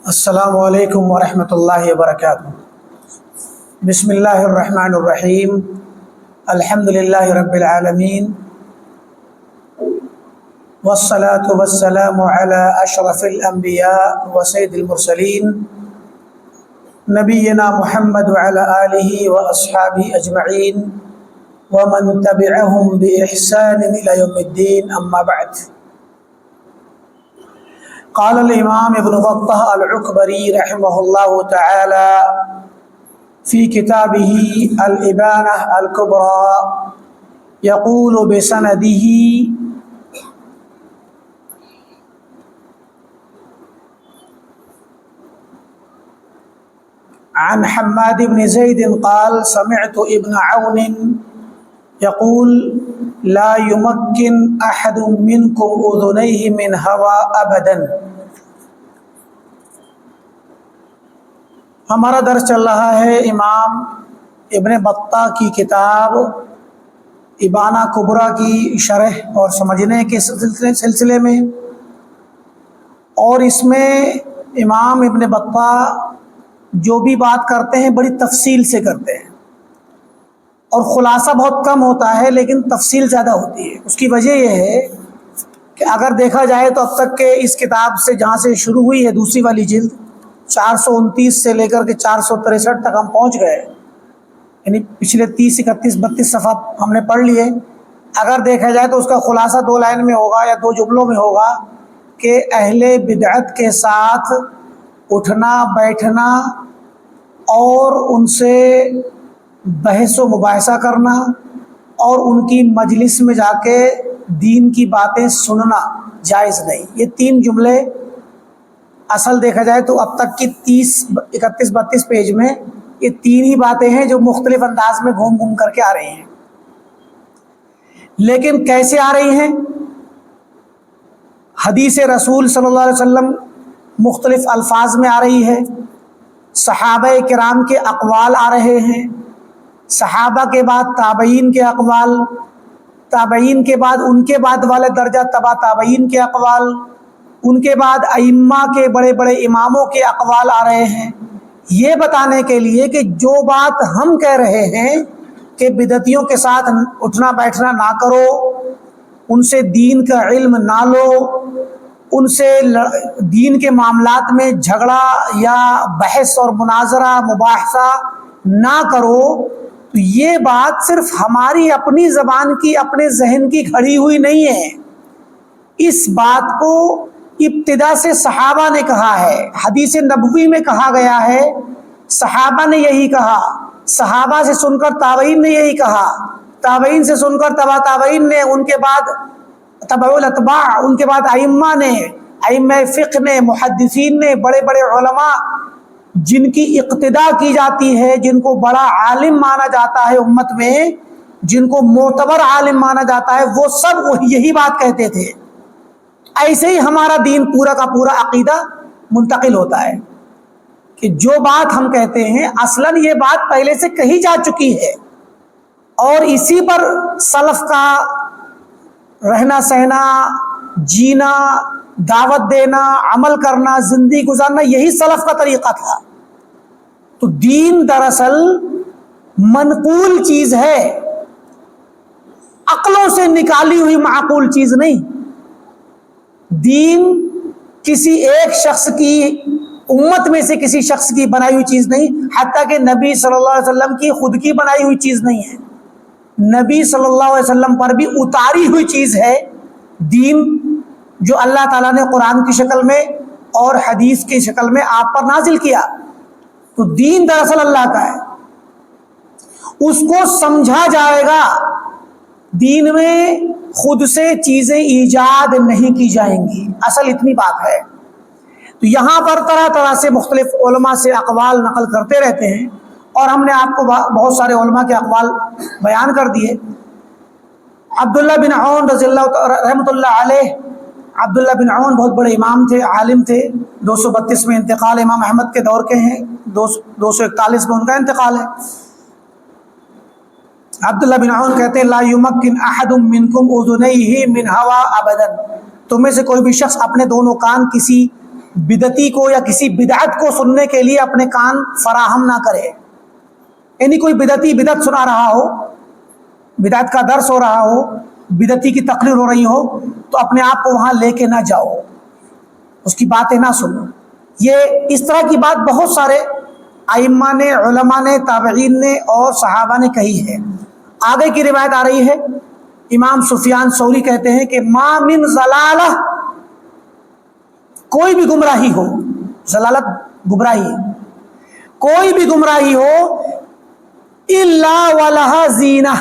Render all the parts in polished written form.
السلام علیکم ورحمۃ اللہ وبرکاتہ۔ بسم اللہ الرحمن الرحیم۔ الحمد للہ رب العالمین، والصلاة والسلام علی اشرف الانبیاء وسید المرسلین، نبینا محمد وعلی آلہ واصحابہ اجمعین ومن تبعہم بإحسان الی یوم الدین، اما بعد۔ قال الامام ابن بطہ العکبری رحمہ اللہ تعالی فی کتابہ الابانہ الکبری یقول بسندہ عن حماد بن زید قال سمعت ابن عون يقول لا يمكن احد منكم اذنيه من هوى ابدا۔ ہمارا درس چل رہا ہے امام ابن بطہ کی کتاب ابانہ کبریٰ کی شرح اور سمجھنے کے سلسلے میں، اور اس میں امام ابن بطہ جو بھی بات کرتے ہیں بڑی تفصیل سے کرتے ہیں، اور خلاصہ بہت کم ہوتا ہے لیکن تفصیل زیادہ ہوتی ہے۔ اس کی وجہ یہ ہے کہ اگر دیکھا جائے تو اب تک کے اس کتاب سے جہاں سے شروع ہوئی ہے دوسری والی جلد 429 سے لے کر کے 463 تک ہم پہنچ گئے، یعنی پچھلے 30 31 32 صفحہ ہم نے پڑھ لیے۔ اگر دیکھا جائے تو اس کا خلاصہ 2 لائن میں ہوگا یا 2 جملوں میں ہوگا کہ اہل بدعت کے ساتھ اٹھنا بیٹھنا اور ان سے بحث و مباحثہ کرنا اور ان کی مجلس میں جا کے دین کی باتیں سننا جائز نہیں۔ یہ 3 جملے اصل دیکھا جائے تو اب تک کی 30 31 32 پیج میں یہ 3 ہی باتیں ہیں جو مختلف انداز میں گھوم گھوم کر کے آ رہی ہیں، لیکن کیسے آ رہی ہیں؟ حدیث رسول صلی اللہ علیہ وسلم مختلف الفاظ میں آ رہی ہے، صحابہ کرام کے اقوال آ رہے ہیں، صحابہ کے بعد تابعین کے اقوال، تابعین کے بعد ان کے بعد والے درجہ تبع تابعین کے اقوال، ان کے بعد ائمہ کے بڑے بڑے اماموں کے اقوال آ رہے ہیں، یہ بتانے کے لیے کہ جو بات ہم کہہ رہے ہیں کہ بدعتیوں کے ساتھ اٹھنا بیٹھنا نہ کرو، ان سے دین کا علم نہ لو، ان سے دین کے معاملات میں جھگڑا یا بحث اور مناظرہ مباحثہ نہ کرو، تو یہ بات صرف ہماری اپنی زبان کی اپنے ذہن کی گھڑی ہوئی نہیں ہے۔ اس بات کو ابتدا سے صحابہ نے کہا ہے، حدیث نبوی میں کہا گیا ہے، صحابہ نے یہی کہا، صحابہ سے سن کر تابعین نے یہی کہا، تابعین سے سن کر تبع تابعین نے، ان کے بعد تبع الاتباع، ان کے بعد ائمہ نے، ائمہ فقہ نے، محدثین نے، بڑے بڑے علماء جن کی اقتداء کی جاتی ہے، جن کو بڑا عالم مانا جاتا ہے امت میں، جن کو معتبر عالم مانا جاتا ہے، وہ سب یہی بات کہتے تھے۔ ایسے ہی ہمارا دین پورا کا پورا عقیدہ منتقل ہوتا ہے کہ جو بات ہم کہتے ہیں اصلاً یہ بات پہلے سے کہی جا چکی ہے، اور اسی پر سلف کا رہنا سہنا، جینا، دعوت دینا، عمل کرنا، زندگی گزارنا، یہی سلف کا طریقہ تھا۔ تو دین دراصل منقول چیز ہے، عقلوں سے نکالی ہوئی معقول چیز نہیں۔ دین کسی ایک شخص کی، امت میں سے کسی شخص کی بنائی ہوئی چیز نہیں، حتیٰ کہ نبی صلی اللہ علیہ وسلم کی خود کی بنائی ہوئی چیز نہیں ہے، نبی صلی اللہ علیہ وسلم پر بھی اتاری ہوئی چیز ہے دین، جو اللہ تعالیٰ نے قرآن کی شکل میں اور حدیث کی شکل میں آپ پر نازل کیا۔ تو دین دراصل اللہ کا ہے، اس کو سمجھا جائے گا۔ دین میں خود سے چیزیں ایجاد نہیں کی جائیں گی، اصل اتنی بات ہے۔ تو یہاں پر طرح طرح سے مختلف علماء سے اقوال نقل کرتے رہتے ہیں، اور ہم نے آپ کو بہت سارے علماء کے اقوال بیان کر دیے۔ عبداللہ بن عون رضی اللہ رحمۃ اللہ علیہ، عبداللہ بن عون بہت بڑے امام تھے، عالم تھے، 232 میں انتقال امام احمد کے دور کے ہیں، 241 میں ان کا انتقال ہے۔ عبداللہ بن عون کہتے ہیں لا یمکن احد منکم اذنیہ من ہوا ابدا، تم میں سے کوئی بھی شخص اپنے دونوں کان کسی بدعتی کو یا کسی بدعت کو سننے کے لیے اپنے کان فراہم نہ کرے. یعنی کوئی بدعتی بدعت سنا رہا ہو، بدعت کا درس ہو رہا ہو، بدعتی کی تقریر ہو رہی ہو، تو اپنے آپ کو وہاں لے کے نہ جاؤ، اس کی باتیں نہ سنو. یہ اس طرح کی بات بہت سارے ائمہ نے، علماء نے، تابعین نے اور صحابہ نے کہی ہے. آگے کی روایت آ رہی ہے، امام سفیان ثوری کہتے ہیں کہ ما من ضلالہ، کوئی بھی گمراہی ہو، ضلالت گمراہی، کوئی بھی گمراہی ہو، الا ولہا زینہ،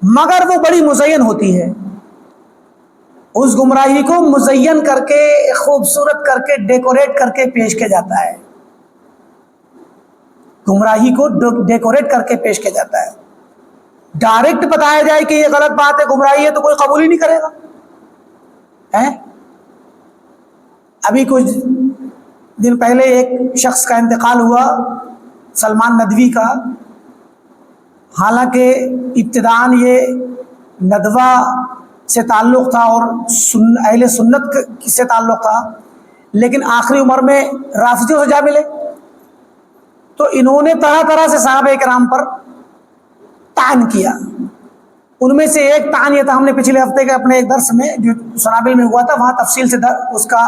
مگر وہ بڑی مزین ہوتی ہے. اس گمراہی کو مزین کر کے، خوبصورت کر کے، ڈیکوریٹ کر کے پیش کیا جاتا ہے. گمراہی کو ڈیکوریٹ کر کے پیش کیا جاتا ہے. ڈائریکٹ بتایا جائے کہ یہ غلط بات ہے، گمراہی ہے، تو کوئی قبول ہی نہیں کرے گا. ابھی کچھ دن پہلے ایک شخص کا انتقال ہوا، سلمان ندوی کا. حالانکہ ابتداءً یہ ندوہ سے تعلق تھا اور اہل سنت سے تعلق تھا، لیکن آخری عمر میں رافضیوں سے جا ملے، تو انہوں نے طرح طرح سے صحابہ کرام پر طعن کیا. ان میں سے ایک طعن یہ تھا، ہم نے پچھلے ہفتے کے اپنے ایک درس میں جو سنابل میں ہوا تھا، وہاں تفصیل سے اس کا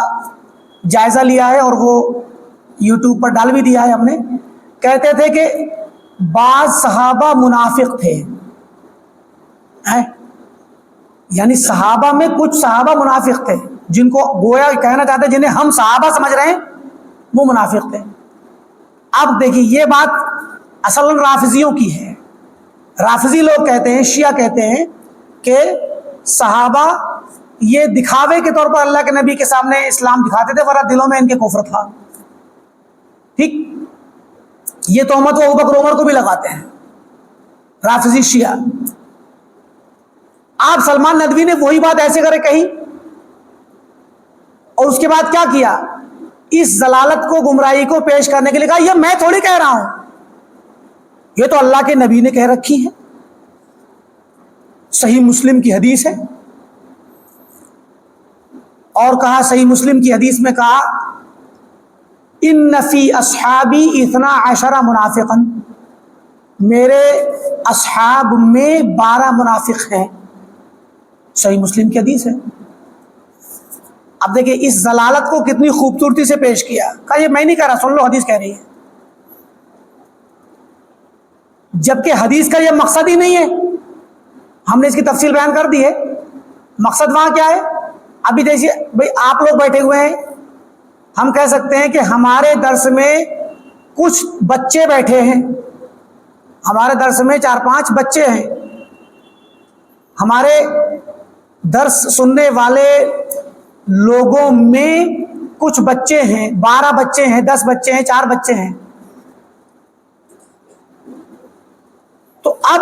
جائزہ لیا ہے اور وہ یوٹیوب پر ڈال بھی دیا ہے ہم نے. کہتے تھے کہ بعض صحابہ منافق تھے، یعنی صحابہ میں کچھ صحابہ منافق تھے، جن کو گویا کہنا چاہتے ہیں، جنہیں ہم صحابہ سمجھ رہے ہیں، وہ منافق تھے. اب دیکھیے یہ بات اصلاً رافضیوں کی ہے. رافضی لوگ کہتے ہیں، شیعہ کہتے ہیں کہ صحابہ یہ دکھاوے کے طور پر اللہ کے نبی کے سامنے اسلام دکھاتے تھے، ورنہ دلوں میں ان کے کفر تھا. ٹھیک، یہ تہمت وہ ابوبکر عمر کو بھی لگاتے ہیں رافضی شیعہ. آپ سلمان ندوی نے وہی بات ایسے کرے کہی، اور اس کے بعد کیا کیا؟ اس ضلالت کو، گمراہی کو پیش کرنے کے لیے کہا یہ میں تھوڑی کہہ رہا ہوں، یہ تو اللہ کے نبی نے کہہ رکھی ہے، صحیح مسلم کی حدیث ہے. اور کہا صحیح مسلم کی حدیث میں کہا ان فی اصحابی 12 منافقا، میرے اصحاب میں 12 منافق ہیں. صحیح مسلم کی حدیث ہے. اب دیکھیں اس ضلالت کو کتنی خوبصورتی سے پیش کیا. کہا یہ میں نہیں کہہ رہا، سن لو، حدیث کہہ رہی ہے. جبکہ حدیث کا یہ مقصد ہی نہیں ہے. ہم نے اس کی تفصیل بیان کر دی ہے. مقصد وہاں کیا ہے؟ ابھی دیکھیے بھائی، آپ لوگ بیٹھے ہوئے ہیں، ہم کہہ سکتے ہیں کہ ہمارے درس میں کچھ بچے بیٹھے ہیں، ہمارے درس میں 4-5 بچے ہیں، ہمارے درس سننے والے لوگوں میں کچھ بچے ہیں، 12 بچے ہیں، 10 بچے ہیں، 4 بچے ہیں. تو اب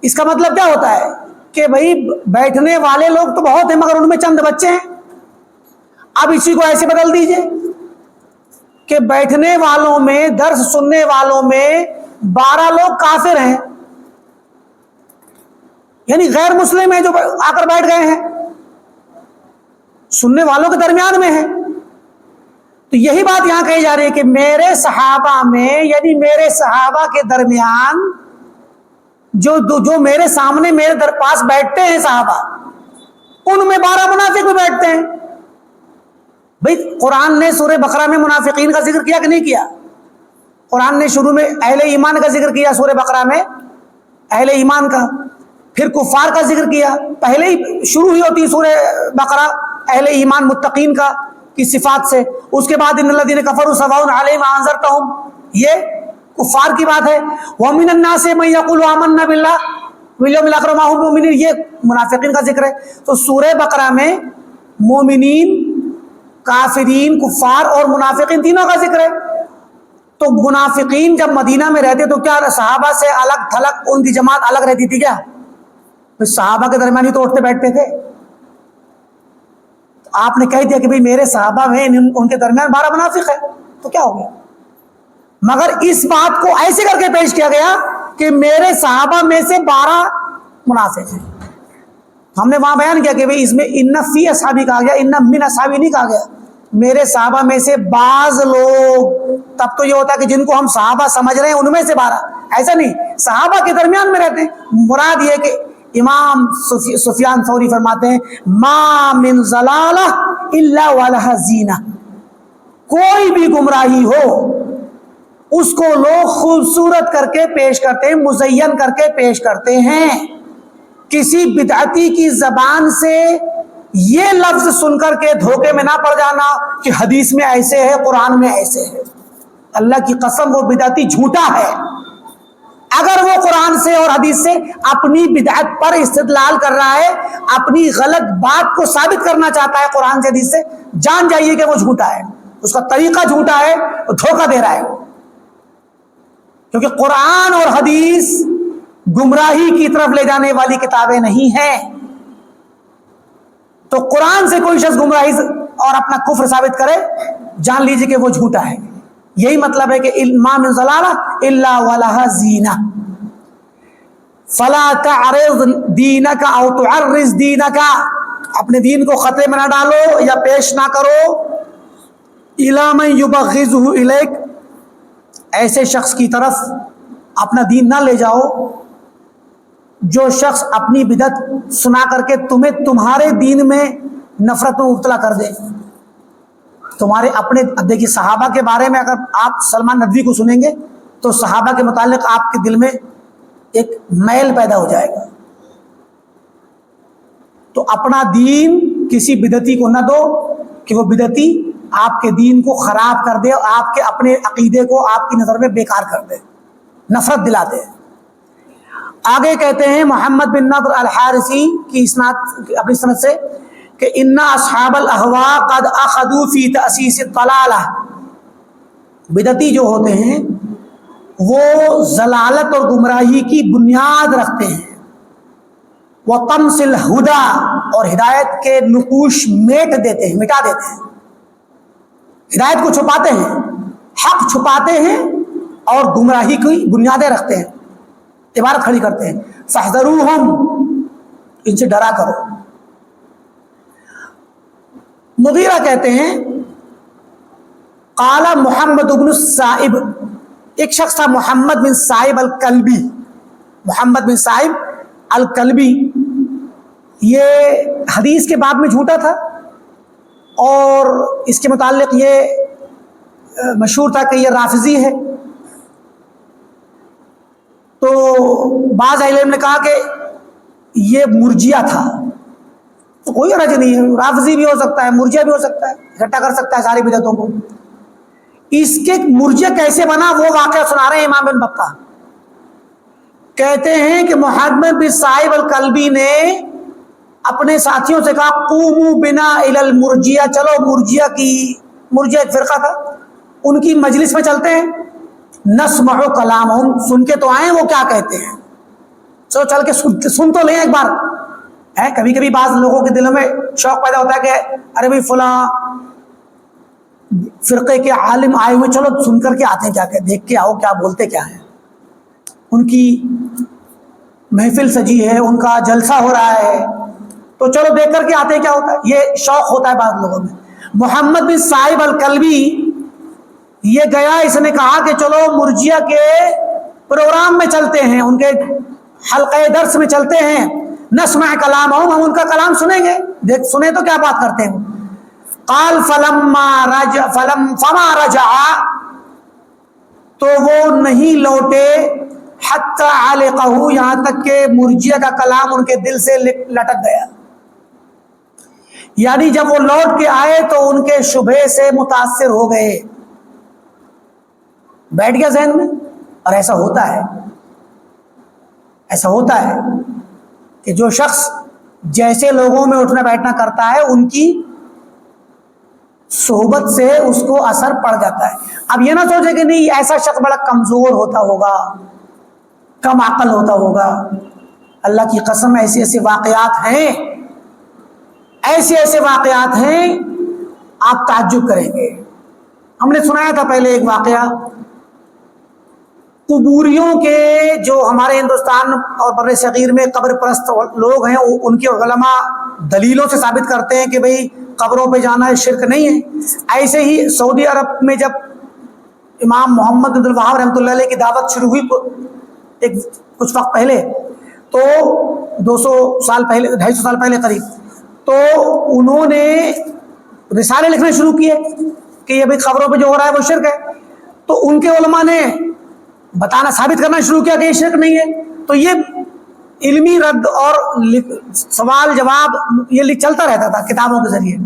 اس کا مطلب کیا ہوتا ہے کہ بھائی بیٹھنے والے لوگ تو بہت ہیں، مگر ان میں چند بچے ہیں. اب اسی کو ایسے بدل دیجئے کہ بیٹھنے والوں میں، درس سننے والوں میں 12 لوگ کافر ہیں، یعنی غیر مسلم ہیں، جو آ کر بیٹھ گئے ہیں، سننے والوں کے درمیان میں ہیں. تو یہی بات یہاں کہی جا رہی ہے کہ میرے صحابہ میں، یعنی میرے صحابہ کے درمیان جو میرے سامنے میرے پاس بیٹھتے ہیں صحابہ، ان میں 12 منافق بھی بیٹھتے ہیں. بھئی قرآن نے سورہ بقرہ میں منافقین کا ذکر کیا کہ نہیں کیا؟ قرآن نے شروع میں اہل ایمان کا ذکر کیا سورہ بقرہ میں، اہل ایمان کا، پھر کفار کا ذکر کیا. پہلے ہی شروع ہی ہوتی سورہ بقرہ اہل ایمان متقین کا کی صفات سے. اس کے بعد ان الذین کفروا سواء علیہم انذرتہم، یہ کفار کی بات ہے. وَمِنَ النَّاسِ مَن يَقُولُ آمَنَّا بِاللَّهِ وَالْيَوْمِ الْآخِرِ وَمَا هُم بِمُؤْمِنِينَ، یہ منافقین کا ذکر ہے. تو سورہ بقرہ میں مومنین، کافرین، کفار اور منافقین تینوں کا ذکر ہے. تو منافقین جب مدینہ میں رہتے تو کیا صحابہ سے الگ تھلگ ان کی جماعت الگ رہتی تھی کیا؟ صحابہ کے درمیان ہی تو اٹھتے بیٹھتے تھے. آپ نے کہہ دیا کہ بھئی میرے صحابہ میں ان کے درمیان 12 منافق ہے، تو کیا ہو گیا؟ مگر اس بات کو ایسے کر کے پیش کیا گیا کہ میرے صحابہ میں سے 12 منافق ہیں. ہم نے وہاں بیان کیا کہ بھئی اس میں ان فی اصحابی کہا گیا، ان من اصحابی نہیں کہا گیا. میرے صحابہ میں سے بعض لوگ، تب تو یہ ہوتا ہے کہ جن کو ہم صحابہ سمجھ رہے ہیں ان میں سے 12، ایسا نہیں، صحابہ کے درمیان میں رہتے ہیں۔ مراد یہ کہ امام سفیان ثوری فرماتے ہیں ما من ضلالہ الا ولہا زینہ، کوئی بھی گمراہی ہو اس کو لوگ خوبصورت کر کے پیش کرتے ہیں، مزین کر کے پیش کرتے ہیں۔ کسی بدعتی کی زبان سے یہ لفظ سن کر کے دھوکے میں نہ پڑ جانا کہ حدیث میں ایسے ہے، قرآن میں ایسے ہے۔ اللہ کی قسم وہ بدعتی جھوٹا ہے۔ اگر وہ قرآن سے اور حدیث سے اپنی بدعت پر استدلال کر رہا ہے، اپنی غلط بات کو ثابت کرنا چاہتا ہے قرآن سے حدیث سے، جان جائیے کہ وہ جھوٹا ہے، اس کا طریقہ جھوٹا ہے، وہ دھوکہ دے رہا ہے، کیونکہ قرآن اور حدیث گمراہی کی طرف لے جانے والی کتابیں نہیں ہیں۔ تو قرآن سے کوئی شخص گمراہی اور اپنا کفر ثابت کرے، جان لیجیے کہ وہ جھوٹا ہے۔ یہی مطلب ہے کہ ما من ضلالہ الا ولہا زینہ، فلا تعرض دینک او تعرض دینک، اپنے دین کو خطرے میں نہ ڈالو یا پیش نہ کرو، الی من یبغضہ الیک، ایسے شخص کی طرف اپنا دین نہ لے جاؤ جو شخص اپنی بدعت سنا کر کے تمہیں تمہارے دین میں نفرت میں مبتلا کر دے۔ تمہارے اپنے، اب دیکھیے صحابہ کے بارے میں اگر آپ سلمان ندوی کو سنیں گے تو صحابہ کے متعلق آپ کے دل میں ایک میل پیدا ہو جائے گا۔ تو اپنا دین کسی بدعتی کو نہ دو کہ وہ بدعتی آپ کے دین کو خراب کر دے، آپ کے اپنے عقیدے کو آپ کی نظر میں بیکار کر دے، نفرت دلا دے۔ آگے کہتے ہیں محمد بن نضر الحارثی کی اسناد، اپنی سند سے، کہ ان اصحاب الاہواء قد اخذوا فی تأسیس الضلالہ، بدعتی جو ہوتے ہیں وہ ضلالت اور گمراہی کی بنیاد رکھتے ہیں، وطمس الہدی، اور ہدایت کے نقوش میٹ دیتے ہیں، مٹا دیتے ہیں، ہدایت کو چھپاتے ہیں، حق چھپاتے ہیں اور گمراہی کی بنیادیں رکھتے ہیں، عبارت کھڑی کرتے ہیں، فاحذروہم، ان سے ڈرا کرو۔ مغیرہ کہتے ہیں قال محمد بن السائب، ایک شخص تھا محمد بن سائب الکلبی، محمد بن سائب الکلبی، یہ حدیث کے باب میں جھوٹا تھا اور اس کے متعلق یہ مشہور تھا کہ یہ رافضی ہے۔ تو بعض اہل علم نے کہا کہ یہ مرجیہ تھا، تو کوئی حرج نہیں ہے، رافضی بھی ہو سکتا ہے، مرجیہ بھی ہو سکتا ہے، اکٹھا کر سکتا ہے ساری بدعتوں کو۔ اس کے مرجیہ کیسے بنا وہ واقعہ سنا رہے ہیں امام بن بطہ، کہتے ہیں کہ محمد بن سائب الکلبی نے اپنے ساتھیوں سے کہا قوموا بنا الی المرجیہ، چلو مرجیہ ایک فرقہ تھا، ان کی مجلس میں چلتے ہیں، نسمع کلامہم، سن کے تو آئیں وہ کیا کہتے ہیں، چلو چل کے سن تو لیں ایک بار۔ کبھی کبھی بعض لوگوں کے دلوں میں شوق پیدا ہوتا ہے کہ ارے بھائی فلاں فرقے کے عالم آئے ہوئے، چلو سن کر کے آتے ہیں، کیا کہ دیکھ کے آؤ کیا بولتے کیا ہیں، ان کی محفل سجی ہے، ان کا جلسہ ہو رہا ہے، تو چلو دیکھ کر کے آتے ہیں کیا ہوتا ہے، یہ شوق ہوتا ہے بعض لوگوں میں۔ محمد بن سائب الکلبی یہ گیا، اس نے کہا کہ چلو مرجیہ کے پروگرام میں چلتے ہیں، ان کے حلقہ درس میں چلتے ہیں، نسمع کلامہم، ہم ان کا کلام سنیں گے، دیکھ سنیں تو کیا بات کرتے ہیں۔ قال فما رجع، تو وہ نہیں لوٹے، حتی علقہ، یہاں تک کہ مرجیہ کا کلام ان کے دل سے لٹک گیا، یعنی جب وہ لوٹ کے آئے تو ان کے شبہ سے متاثر ہو گئے، بیٹھ گیا ذہن میں۔ اور ایسا ہوتا ہے، ایسا ہوتا ہے کہ جو شخص جیسے لوگوں میں اٹھنا بیٹھنا کرتا ہے ان کی صحبت سے اس کو اثر پڑ جاتا ہے۔ اب یہ نہ سوچے کہ نہیں ایسا شخص بڑا کمزور ہوتا ہوگا، کم عقل ہوتا ہوگا، اللہ کی قسم ایسے ایسے واقعات ہیں، ایسے ایسے واقعات ہیں آپ تعجب کریں گے۔ ہم نے سنایا تھا پہلے ایک واقعہ، قبوریوں کے جو ہمارے ہندوستان اور بر صغیر میں قبر پرست لوگ ہیں، ان کے علماء دلیلوں سے ثابت کرتے ہیں کہ بھئی قبروں پہ جانا شرک نہیں ہے۔ ایسے ہی سعودی عرب میں جب امام محمد بن عبد الوہاب رحمۃ اللہ علیہ کی دعوت شروع ہوئی کچھ وقت پہلے، تو 200 سال پہلے، 250 سال پہلے قریب، تو انہوں نے رسالے لکھنے شروع کیے کہ یہ بھائی قبروں پہ جو ہو رہا ہے وہ شرک ہے۔ تو ان کے علماء نے بتانا، ثابت کرنا شروع کیا کہ یہ شرک نہیں ہے۔ تو یہ علمی رد اور سوال جواب یہ چلتا رہتا تھا کتابوں کے ذریعے۔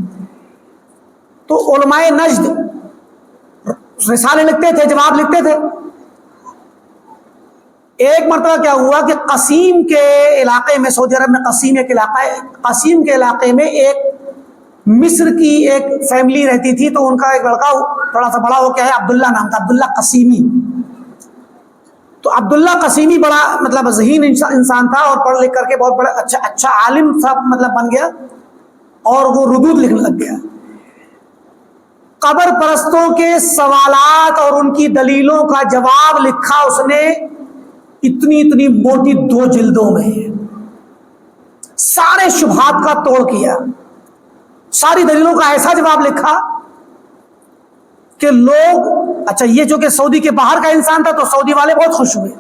تو علماء نجد رسالے لکھتے تھے، جواب لکھتے تھے۔ ایک مرتبہ کیا ہوا کہ قصیم کے علاقے میں، سعودی عرب میں قصیم ایک علاقہ ہے، قصیم کے علاقے میں ایک مصر کی ایک فیملی رہتی تھی، تو ان کا ایک لڑکا تھوڑا سا بڑا ہو کے ہے، عبداللہ نام تھا، عبداللہ قصیمی۔ تو عبداللہ قصیمی بڑا مطلب ذہین انسان تھا، اور پڑھ لکھ کر کے بہت بڑا اچھا عالم سا مطلب بن گیا، اور وہ ردود لکھنے لگ گیا۔ قبر پرستوں کے سوالات اور ان کی دلیلوں کا جواب لکھا اس نے اتنی موٹی 2 جلدوں میں، سارے شبہات کا توڑ کیا، ساری دلیلوں کا ایسا جواب لکھا کہ لوگ، اچھا یہ جو کہ سعودی کے باہر کا انسان تھا تو سعودی والے بہت خوش ہوئے۔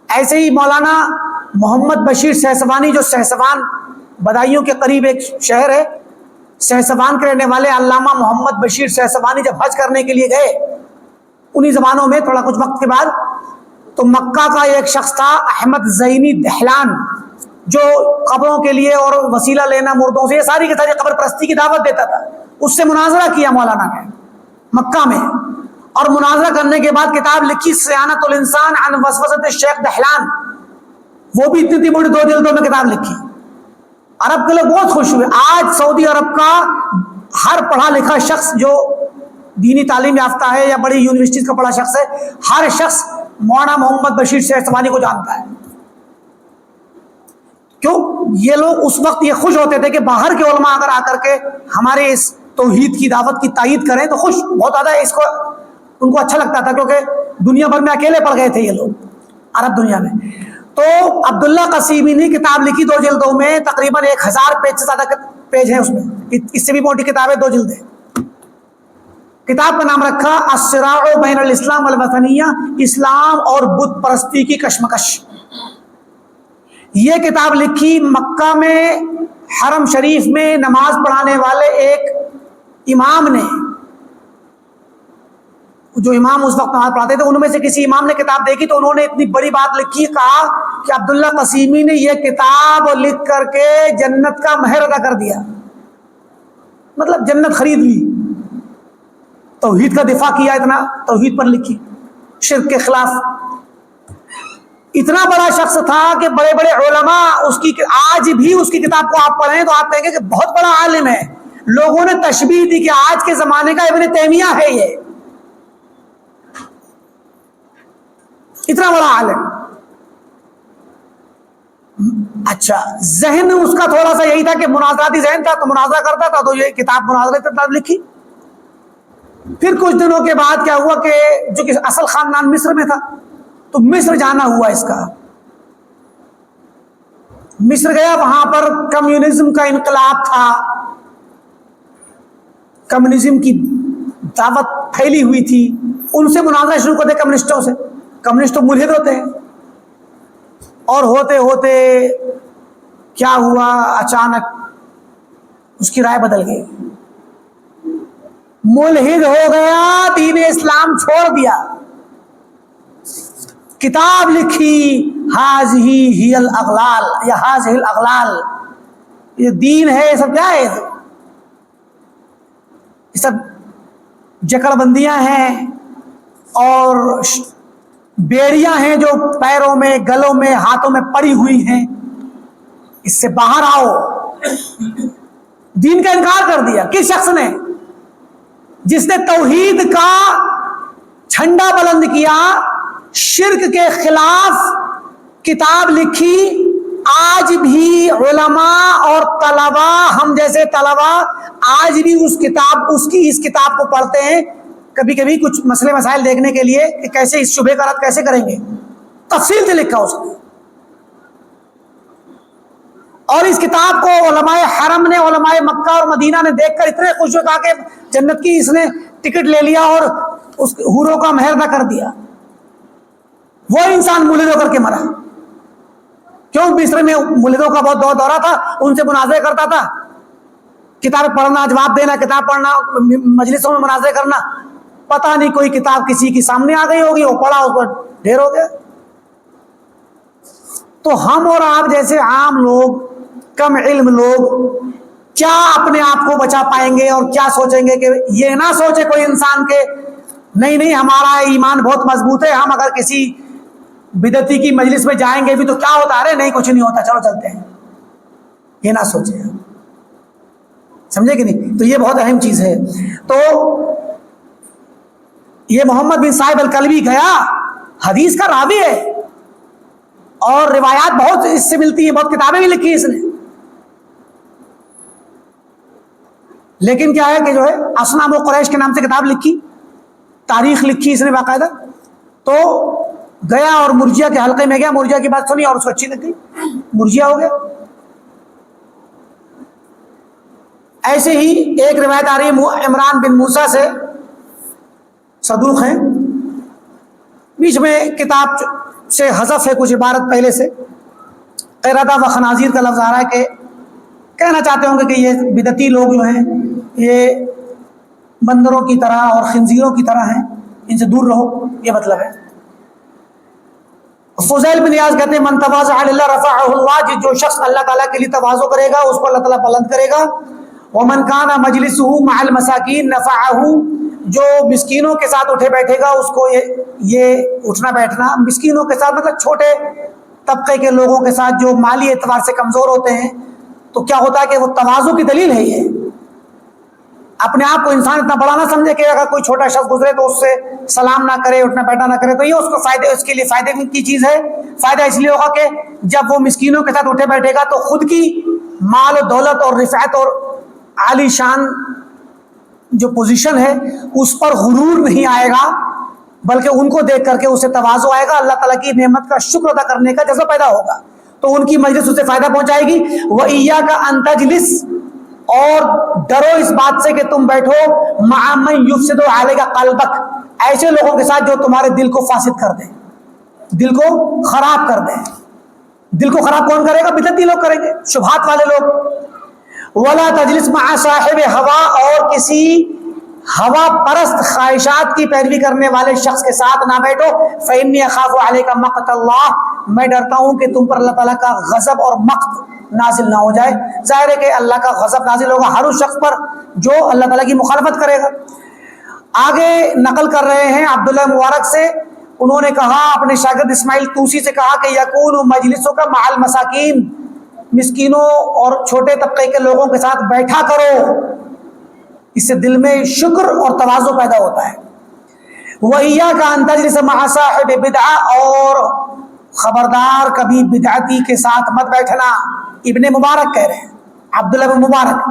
ایسے ہی مولانا محمد بشیر سہسوانی، جو سہسوان بدایوں کے قریب ایک شہر ہے، سہسوان کے رہنے والے علامہ محمد بشیر سہسوانی جب حج کرنے کے لیے گئے انہی زمانوں میں، تھوڑا کچھ وقت کے بعد، تو مکہ کا ایک شخص تھا احمد زینی دہلان، جو قبروں کے لیے اور وسیلہ لینا مردوں سے، یہ ساری کی ساری قبر پرستی کی دعوت دیتا تھا۔ اس سے مناظرہ کیا مولانا نے مکہ میں، اور مناظرہ کرنے کے بعد کتاب لکھی صیانت الانسان عن وسوسۃ الشیخ دہلان، وہ بھی اتنی بڑی 2 جلدوں میں کتاب لکھی۔ عرب کے لوگ بہت خوش ہوئے۔ آج سعودی عرب کا ہر پڑھا لکھا شخص جو دینی تعلیم یافتہ ہے یا بڑی یونیورسٹیز کا پڑھا شخص ہے، ہر شخص مولانا محمد بشیر سہسوانی کو جانتا ہے۔ کیوں؟ یہ لوگ اس وقت یہ خوش ہوتے تھے کہ باہر کے علماء اگر آ کر کے ہمارے اس توحید کی دعوت کی تائید کریں تو خوش بہت زیادہ اس کو ان کو اچھا لگتا تھا، کیونکہ دنیا بھر میں اکیلے پڑ گئے تھے یہ لوگ عرب دنیا میں۔ تو عبداللہ قصیمی نے کتاب لکھی 2 جلدوں میں، تقریباً 1000 پیج سے زیادہ پیج ہیں اس میں، اس سے بھی موٹی کتاب ہے، 2 جلدیں۔ کتاب کا نام رکھا الصراع بین الاسلام والوطنیہ، اسلام اور بت پرستی کی کشمکش۔ یہ کتاب لکھی مکہ میں حرم شریف میں نماز پڑھانے والے ایک امام نے، جو امام اس وقت نماز پڑھاتے تھے ان میں سے کسی امام نے کتاب دیکھی، تو انہوں نے اتنی بڑی بات لکھی، کہا کہ عبداللہ قصیمی نے یہ کتاب لکھ کر کے جنت کا مہر ادا کر دیا، مطلب جنت خرید لی۔ توحید کا دفاع کیا، اتنا توحید پر لکھی، شرک کے خلاف۔ اتنا بڑا شخص تھا کہ بڑے بڑے علماء اس کی، آج بھی اس کی کتاب کو آپ پڑھیں تو آپ کہیں گے کہ بہت بڑا عالم ہے۔ لوگوں نے تشبیہ دی کہ آج کے زمانے کا ابن تیمیہ ہے یہ، اتنا بڑا عالم۔ اچھا، ذہن اس کا تھوڑا سا یہی تھا کہ مناظراتی ذہن تھا، تو مناظرہ کرتا تھا، تو یہ کتاب مناظرے کتاب لکھی۔ پھر کچھ دنوں کے بعد کیا ہوا کہ جو کہ اصل خاندان مصر میں تھا، تو مصر جانا ہوا اس کا۔ مصر گیا، وہاں پر کمیونزم کا انقلاب تھا، کمیونزم کی دعوت پھیلی ہوئی تھی۔ ان سے مناظرہ شروع کرتے کمیونسٹوں سے، کمیونسٹ تو ملحد ہوتے ہیں، اور ہوتے ہوتے کیا ہوا، اچانک اس کی رائے بدل گئی، ملحد ہو گیا، دین اسلام چھوڑ دیا، کتاب لکھی ہاذہ ہی الاغلال یا ہاذہ الاغلال، یہ دین ہے، یہ سب کیا ہے، یہ سب جکڑ بندیاں ہیں اور بیڑیاں ہیں جو پیروں میں، گلوں میں، ہاتھوں میں پڑی ہوئی ہیں، اس سے باہر آؤ۔ دین کا انکار کر دیا۔ کس شخص نے؟ جس نے توحید کا جھنڈا بلند کیا، شرک کے خلاف کتاب لکھی۔ آج بھی علماء اور طلباء، ہم جیسے طلباء آج بھی اس کتاب کو پڑھتے ہیں، کبھی کبھی کچھ مسئلے مسائل دیکھنے کے لیے کہ کیسے اس شبہے کا رد کیسے کریں گے، تفصیل سے لکھا اس نے۔ اور اس کتاب کو علماء حرم نے، علماء مکہ اور مدینہ نے دیکھ کر اتنے خوش ہوئے، کہا کہ جنت کی اس نے ٹکٹ لے لیا اور اس حوروں کا مہر نہ کر دیا۔ وہ انسان مولد ہو کر کے مرا، کیوں؟ مصر میں مولدوں کا بہت دورہ تھا، ان سے مناظرے کرتا تھا، کتاب پڑھنا، جواب دینا، کتاب پڑھنا، مجلسوں میں مناظرے کرنا۔ پتہ نہیں کوئی کتاب کسی کی سامنے آ گئی ہوگی، وہ پڑھا، اس پر ڈھیر ہو گیا۔ تو ہم اور آپ جیسے عام لوگ، کم علم لوگ، کیا اپنے آپ کو بچا پائیں گے اور کیا سوچیں گے؟ کہ یہ نہ سوچے کوئی انسان کے نہیں ہمارا ایمان بہت مضبوط ہے، ہم اگر کسی بدعتی کی مجلس میں جائیں گے بھی تو کیا ہوتا ہے؟ نہیں کچھ نہیں ہوتا، چلو چلتے ہیں، یہ نہ سوچے، سمجھے کہ نہیں؟ تو یہ بہت اہم چیز ہے۔ تو یہ محمد بن صاحب الکلبی گیا، حدیث کا راوی ہے اور روایات بہت اس سے ملتی ہیں، بہت کتابیں بھی لکھی اس نے، لیکن کیا ہے کہ جو ہے اصنام و قریش کے نام سے کتاب لکھی، تاریخ لکھی اس نے باقاعدہ۔ تو گیا اور مرجیہ کے حلقے میں گیا، مرجیہ کی بات سنی اور اس کو اچھی لگ گئی، مرجیہ ہو گیا۔ ایسے ہی ایک روایت آ رہی ہے عمران بن موسیٰ سے، صدوق ہیں، بیچ میں کتاب سے حذف ہے کچھ عبارت پہلے سے، قردہ و خنازیر کا لفظ آ رہا ہے، کہ کہنا چاہتے ہوں گے کہ یہ بدعتی لوگ جو ہیں یہ بندروں کی طرح اور خنزیروں کی طرح ہیں، ان سے دور رہو، یہ مطلب ہے۔ فضیل بن عیاض کہتے ہیں من تواضع للہ رفعہ اللہ، جو شخص اللہ تعالیٰ کے لیے تواضع کرے گا اس کو اللہ تعالیٰ بلند کرے گا۔ ومن کان مجلسہ مع المساکین نفعہ، جو مسکینوں کے ساتھ اٹھے بیٹھے گا اس کو یہ اٹھنا بیٹھنا، مسکینوں کے ساتھ مطلب چھوٹے طبقے کے لوگوں کے ساتھ جو مالی اعتبار سے کمزور ہوتے ہیں، تو کیا ہوتا ہے کہ وہ تواضع کی دلیل ہے۔ یہ اپنے آپ کو انسان اتنا بڑا نہ سمجھے کہ اگر کوئی چھوٹا شخص گزرے تو اس سے سلام نہ کرے، اٹھنا بیٹھنا نہ کرے، تو یہ اس کو فائدے، اس کے لیے فائدے کی چیز ہے۔ فائدہ اس لیے ہوگا کہ جب وہ مسکینوں کے ساتھ اٹھے بیٹھے گا تو خود کی مال و دولت اور رفعت اور عالی شان جو پوزیشن ہے اس پر غرور نہیں آئے گا، بلکہ ان کو دیکھ کر کے اسے تواضع آئے گا، اللہ تعالیٰ کی نعمت کا شکر ادا کرنے کا جذبہ پیدا ہوگا، تو ان کی مجلس اسے فائدہ پہنچائے گی۔ وَإِيَّاكَ أَن تَجْلِسَ، اور ڈرو اس بات سے کہ تم بیٹھو مَعَ مَن يُفْسِدُ عَلَيْكَ قَلْبَكَ، ایسے لوگوں کے ساتھ جو تمہارے دل کو فاسد کر دیں، دل کو خراب کر دیں۔ دل کو خراب کون کرے گا؟ بدعتی لوگ کریں گے، شبہات والے لوگ۔ وَلَا تَجْلِسْ مَعَ صَاحِبِ هَوَىٰ، اور کسی ہوا پرست خواہشات کی پیروی کرنے والے شخص کے ساتھ نہ بیٹھو۔ فَإِنِّي أَخَافُ عَلَيْكَ مَقْتَ اللَّهِ، میں ڈرتا ہوں کہ تم پر اللہ تعالیٰ کا غضب اور مقت نازل نہ ہو جائے۔ ظاہر ہے کہ اللہ کا غضب نازل ہوگا ہر اس شخص پر جو اللہ تعالیٰ کی مخالفت کرے گا۔ آگے نقل کر رہے ہیں عبداللہ مبارک سے، انہوں نے کہا اپنے شاگرد اسماعیل طوسی سے کہا کہ یکون مجلسک مع المساکین، مسکینوں اور چھوٹے طبقے کے لوگوں کے ساتھ بیٹھا کرو، اس سے دل میں شکر اور تواضع پیدا ہوتا ہے۔ وَإِيَّاكَ أَن تَجْلِسَ مَعَ صَاحِبِ بِدْعَةٍ، اور خبردار کبھی بدعتی کے ساتھ مت بیٹھنا۔ ابن مبارک کہہ رہے ہیں، عبداللہ بن مبارک۔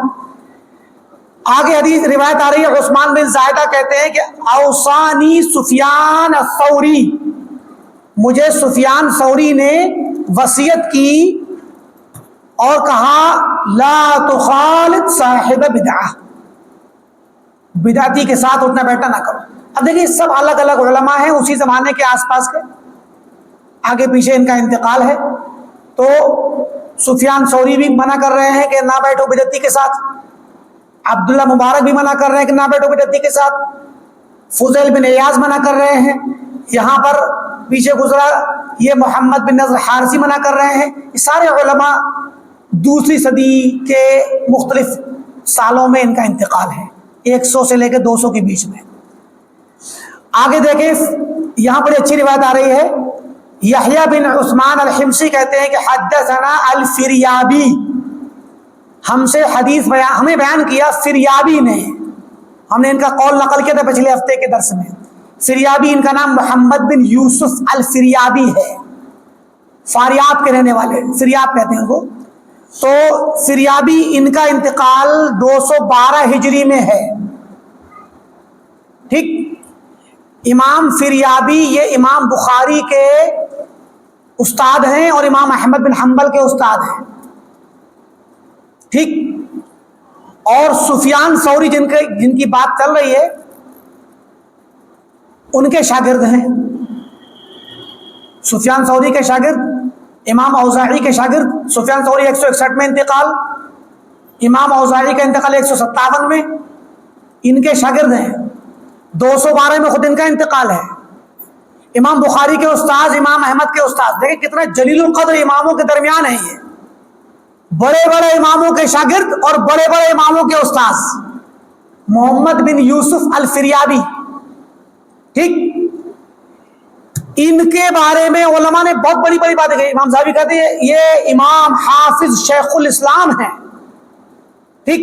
آگے حدیث روایت آ رہی ہے، عثمان بن زائدہ کہتے ہیں کہ اوصانی سفیان الثوری، مجھے سفیان ثوری نے وصیت کی اور کہا لا تخالط صاحب بدعہ، بدعتی کے ساتھ اٹھنا بیٹھنا نہ کرو۔ اب دیکھیں سب الگ الگ علماء ہیں اسی زمانے کے آس پاس کے، آگے پیچھے ان کا انتقال ہے، تو سفیان ثوری بھی منع کر رہے ہیں کہ نہ بیٹھو بدعتی کے ساتھ، عبداللہ مبارک بھی منع کر رہے ہیں کہ نہ بیٹھو بدعتی کے ساتھ، فضیل بن عیاض منع کر رہے ہیں، یہاں پر پیچھے گزرا یہ محمد بن نضر حارثی منع کر رہے ہیں۔ یہ سارے علماء دوسری صدی کے مختلف سالوں میں ان کا انتقال ہے، 100 سے لے کے 200 کے بیچ میں۔ آگے دیکھیں یہاں پر اچھی روایت آ رہی ہے، یحییٰ بن عثمان الحمصی کہتے ہیں کہ حدثنا الفریابی، ہم سے حدیث ہمیں بیان کیا فریابی نے، ہم نے ان کا قول نقل کیا تھا پچھلے ہفتے کے درس میں۔ فریابی ان کا نام محمد بن یوسف الفریابی ہے، فاریاب کے رہنے والے، فریاب کہتے ہیں ان کو۔ تو فریابی ان کا انتقال 212 ہجری میں ہے، ٹھیک۔ امام فریابی یہ امام بخاری کے استاد ہیں اور امام احمد بن حنبل کے استاد ہیں، ٹھیک. اور سفیان ثوری جن کی بات چل رہی ہے ان کے شاگرد ہیں. سفیان ثوری کے شاگرد امام اوزاعی کے شاگرد. سفیان ثوری 161 میں انتقال، امام اوزاعی کا انتقال 157 میں. ان کے شاگرد ہیں. 212 میں خود ان کا انتقال ہے. امام بخاری کے استاذ امام احمد کے استاذ. دیکھیں کتنا جلیل القدر اماموں کے درمیان ہے یہ. بڑے بڑے اماموں کے شاگرد اور بڑے بڑے اماموں کے استاذ. محمد بن یوسف الفریابی، ٹھیک. ان کے بارے میں علماء نے بہت بڑی بڑی باتیں کہی. امام ذہبی کہتے ہیں یہ امام حافظ شیخ الاسلام ہیں، ٹھیک.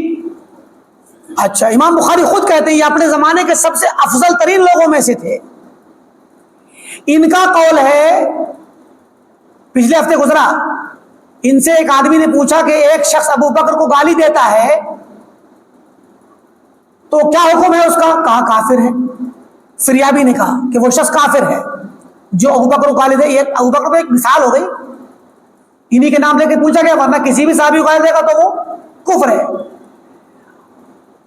اچھا، امام بخاری خود کہتے ہیں یہ اپنے زمانے کے سب سے افضل ترین لوگوں میں سے تھے. ان کا قول ہے، پچھلے ہفتے گزرا، ان سے ایک آدمی نے پوچھا کہ ایک شخص ابو بکر کو گالی دیتا ہے تو کیا حکم ہے اس کا؟ کہا کافر ہے. فریابی نے کہا کہ وہ شخص کافر ہے جو ابو بکر کو گالی دے. یہ ابو بکر کو ایک مثال ہو گئی، انہی کے نام لے کے پوچھا گیا، ورنہ کسی بھی صحابی کو گالی دے گا تو وہ کفر ہے.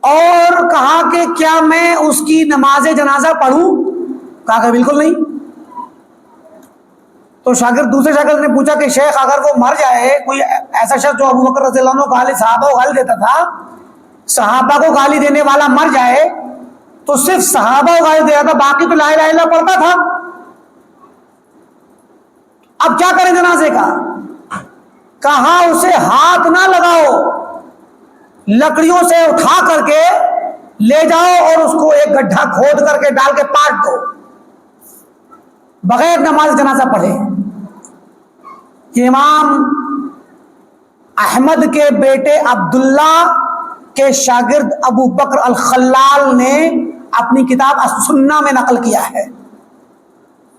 اور کہا کہ کیا میں اس کی نماز جنازہ پڑھوں؟ کہا کہ بالکل نہیں. تو دوسرے شاگرد نے پوچھا کہ شیخ اگر وہ مر جائے، کوئی ایسا شخص جو ابو بکر رضی اللہ عنہ کو صحابہ کو گالی دیتا تھا، صحابہ کو گالی دینے والا مر جائے تو صرف صحابہ کو گالی دے رہا تھا، باقی تو لا الہ الا اللہ پڑھتا تھا، اب کیا کریں جنازے کا؟ کہا اسے ہاتھ نہ لگاؤ، لکڑیوں سے اٹھا کر کے لے جاؤ اور اس کو ایک گڈھا کھود کر کے ڈال کے پاٹ دو، بغیر نماز جنازہ پڑھے. یہ امام احمد کے بیٹے عبداللہ کے شاگرد ابو بکر الخلال نے اپنی کتاب السنہ میں نقل کیا ہے،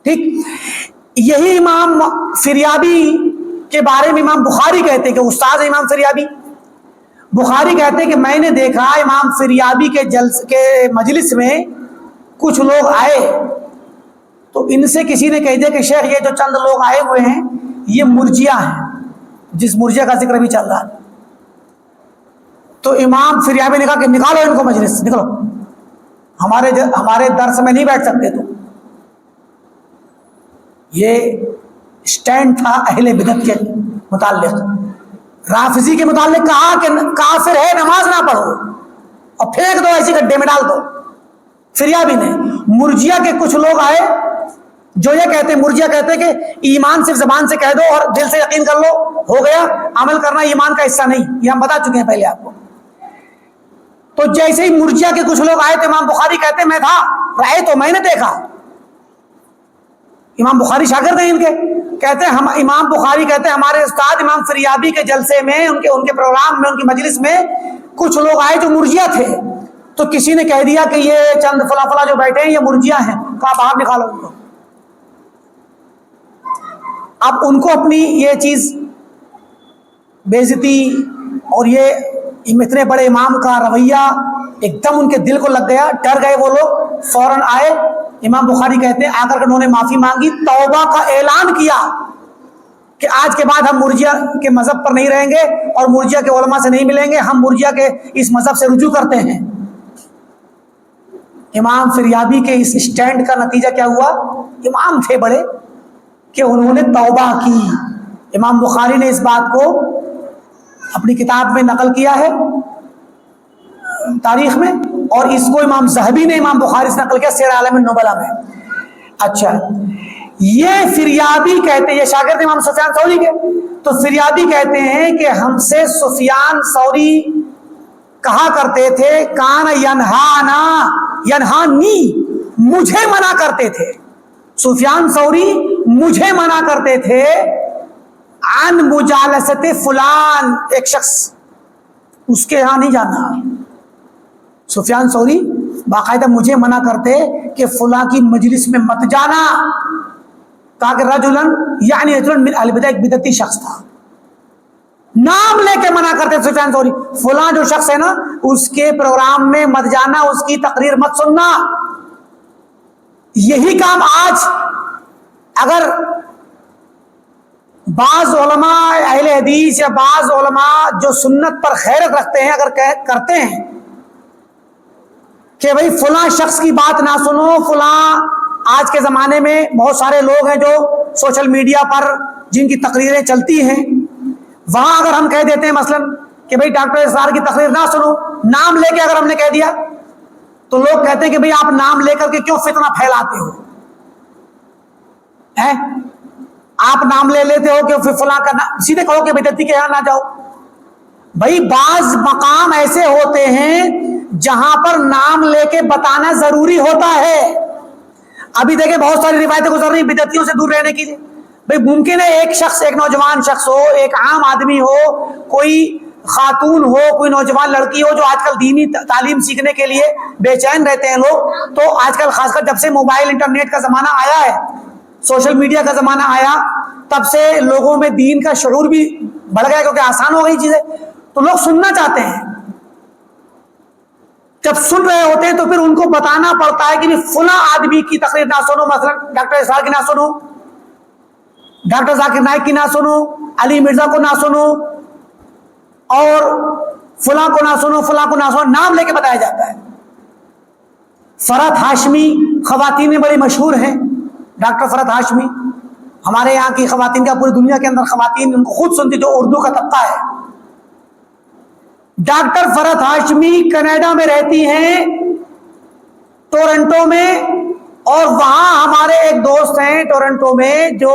ٹھیک. یہی امام فریابی کے بارے میں امام بخاری کہتے ہیں کہ استاد امام فریابی. بخاری کہتے ہیں کہ میں نے دیکھا امام فریابی کے مجلس میں کچھ لوگ آئے تو ان سے کسی نے کہہ دیا کہ شیخ یہ جو چند لوگ آئے ہوئے ہیں یہ مرجیہ ہیں، جس مرجیہ کا ذکر بھی چل رہا ہے. تو امام فریابی نے کہا کہ نکالو ان کو مجلس سے، نکلو، ہمارے درس میں نہیں بیٹھ سکتے. تو یہ سٹینڈ تھا اہل بدعت کے متعلق. رافضی کے متعلق کہا کہ کافر ہے، نماز نہ پڑھو اور پھینک دو، ایسی گڈھے میں ڈال دو. فریابی نے. مرجیہ کے کچھ لوگ آئے جو یہ کہتے ہیں، مرجیہ کہتے ہیں کہ ایمان صرف زبان سے کہہ دو اور دل سے یقین کر لو، ہو گیا، عمل کرنا ایمان کا حصہ نہیں. یہ ہم بتا چکے ہیں پہلے آپ کو. تو جیسے ہی مرجیہ کے کچھ لوگ آئے تو امام بخاری کہتے ہیں میں تھا، رائے تو میں نے دیکھا. امام بخاری شاگرد ہیں ان کے. کہتے ہیں امام بخاری کہتے ہیں ہمارے استاد امام فریابی کے جلسے میں، ان کے پروگرام میں، ان کی مجلس میں کچھ لوگ آئے جو مرجیہ تھے. تو کسی نے کہہ دیا کہ یہ چند فلاں فلاں جو بیٹھے ہیں یہ مرجیہ ہیں. کہا باہر نکالو ان کو. اب ان کو اپنی یہ چیز بے عزتی اور یہ اتنے بڑے امام کا رویہ ایک دم ان کے دل کو لگ گیا، ڈر گئے وہ لوگ. فوراً آئے. امام بخاری کہتے ہیں آ کر انہوں نے معافی مانگی، توبہ کا اعلان کیا کہ آج کے بعد ہم مرجیہ کے مذہب پر نہیں رہیں گے اور مرجیہ کے علماء سے نہیں ملیں گے، ہم مرجیہ کے اس مذہب سے رجوع کرتے ہیں. امام فریابی کے اس سٹینڈ کا نتیجہ کیا ہوا؟ امام تھے بڑے کہ انہوں نے توبہ کی. امام بخاری نے اس بات کو اپنی کتاب میں نقل کیا ہے تاریخ میں، اور اس کو امام ذہبی نے امام بخاری سے نقل کیا سیر عالم النبلا میں. اچھا، یہ فریابی کہتے ہیں، یہ شاگرد امام سفیان ثوری کے. تو فریابی کہتے ہیں کہ ہم سے سفیان ثوری کہا کرتے تھے کان ینہانی، مجھے منع کرتے تھے. سفیان ثوری مجھے منع کرتے تھے عن مجالست فلان، ایک شخص اس کے ہاں نہیں جانا. سفیان ثوری باقاعدہ مجھے منع کرتے کہ فلاں کی مجلس میں مت جانا. کہا کہ رجلن یعنی رجلن من اہل بدع، ایک بدعتی شخص تھا، نام لے کے منع کرتے سفیان ثوری، فلاں جو شخص ہے نا اس کے پروگرام میں مت جانا، اس کی تقریر مت سننا. یہی کام آج اگر بعض علماء اہل حدیث یا بعض علماء جو سنت پر غیرت رکھتے ہیں اگر کرتے ہیں کہ بھئی فلاں شخص کی بات نہ سنو، فلاں آج کے زمانے میں بہت سارے لوگ ہیں جو سوشل میڈیا پر جن کی تقریریں چلتی ہیں، وہاں اگر ہم کہہ دیتے ہیں مثلا کہ بھئی ڈاکٹر اسرار کی تقریر نہ سنو، نام لے کے اگر ہم نے کہہ دیا تو لوگ کہتے ہیں کہ بھئی آپ نام لے کر کے کیوں فتنہ پھیلاتے ہو؟ آپ نام لے لیتے ہو کہ پھر فلاں کا سیدھے کہو کہ بدعتی کے یہاں نہ جاؤ۔ بھئی بعض مقام ایسے ہوتے ہیں جہاں پر نام لے کے بتانا ضروری ہوتا ہے۔ ابھی دیکھیں بہت ساری روایتیں گزر رہی بدعتیوں سے دور رہنے کی۔ بھئی ممکن ہے ایک شخص، ایک نوجوان شخص ہو، ایک عام آدمی ہو، کوئی خاتون ہو، کوئی نوجوان لڑکی ہو جو آج کل دینی تعلیم سیکھنے کے لیے بے چین رہتے ہیں لوگ، تو آج کل خاص کر جب سے موبائل انٹرنیٹ کا زمانہ آیا ہے، سوشل میڈیا کا زمانہ آیا، تب سے لوگوں میں دین کا شعور بھی بڑھ گیا کیونکہ آسان ہو گئی چیزیں، تو لوگ سننا چاہتے ہیں۔ جب سن رہے ہوتے ہیں تو پھر ان کو بتانا پڑتا ہے کہ فلاں آدمی کی تقریر نہ سنو، مثلا ڈاکٹر اسرار کی نہ سنو، ڈاکٹر ذاکر نائک کی نہ سنو، علی مرزا کو نہ سنو، اور فلاں کو نہ سنو، فلاں کو نہ سنو، نام لے کے بتایا جاتا ہے۔ فرحت ہاشمی خواتین میں بڑی مشہور ہیں، ڈاکٹر فرحت ہاشمی، ہمارے یہاں کی خواتین کا پوری دنیا کے اندر خواتین ان کو خود سنتی، جو اردو کا طبقہ ہے۔ ڈاکٹر فرحت ہاشمی کینیڈا میں رہتی ہیں، ٹورنٹو میں، اور وہاں ہمارے ایک دوست ہیں ٹورنٹو میں جو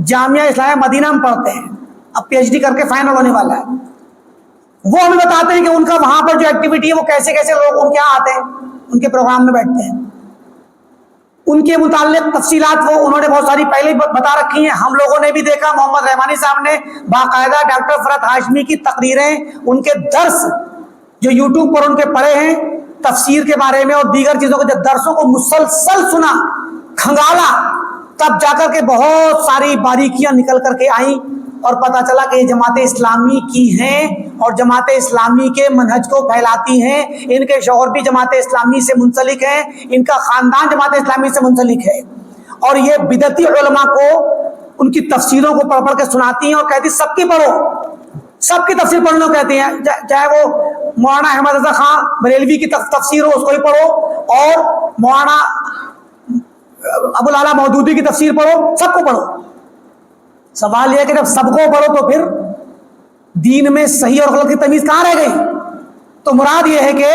جامعہ اسلامیہ مدینہ میں پڑھتے ہیں، اب پی ایچ ڈی کر کے فائنل ہونے والا ہے۔ وہ ہمیں بتاتے ہیں کہ ان کا وہاں پر جو ایکٹیویٹی ہے وہ کیسے کیسے لوگ ان کے یہاں آتے ہیں، ان کے پروگرام میں بیٹھتے ہیں، ان کے متعلق تفصیلات وہ انہوں نے بہت ساری پہلے بتا رکھی ہیں۔ ہم لوگوں نے بھی دیکھا، محمد رحمانی صاحب نے باقاعدہ ڈاکٹر فرحت ہاشمی کی تقریریں، ان کے درس جو یوٹیوب پر ان کے پڑھے ہیں تفسیر کے بارے میں اور دیگر چیزوں کے، جب درسوں کو مسلسل سنا، کھنگالا، تب جا کر کے بہت ساری باریکیاں نکل کر کے آئیں اور پتہ چلا کہ یہ جماعت اسلامی کی ہیں اور جماعت اسلامی کے منہج کو پھیلاتی ہیں، ان کے شوہر بھی جماعت اسلامی سے منسلک ہیں، ان کا خاندان جماعت اسلامی سے منسلک ہے، اور یہ بدعتی علماء کو ان کی تفسیروں کو پڑھ پڑھ کے سناتی ہیں اور کہتی سب کی پڑھو، سب کی تفسیر پڑھنا کہتے ہیں، چاہے وہ مولانا احمد رضا خان بریلوی کی تفسیر ہو اس کو ہی پڑھو، اور مولانا ابو الاعلیٰ مودودی کی تفسیر پڑھو، سب کو پڑھو۔ سوال یہ ہے کہ جب سب کو پڑھو تو پھر دین میں صحیح اور غلط کی تمیز کہاں رہ گئی؟ تو مراد یہ ہے کہ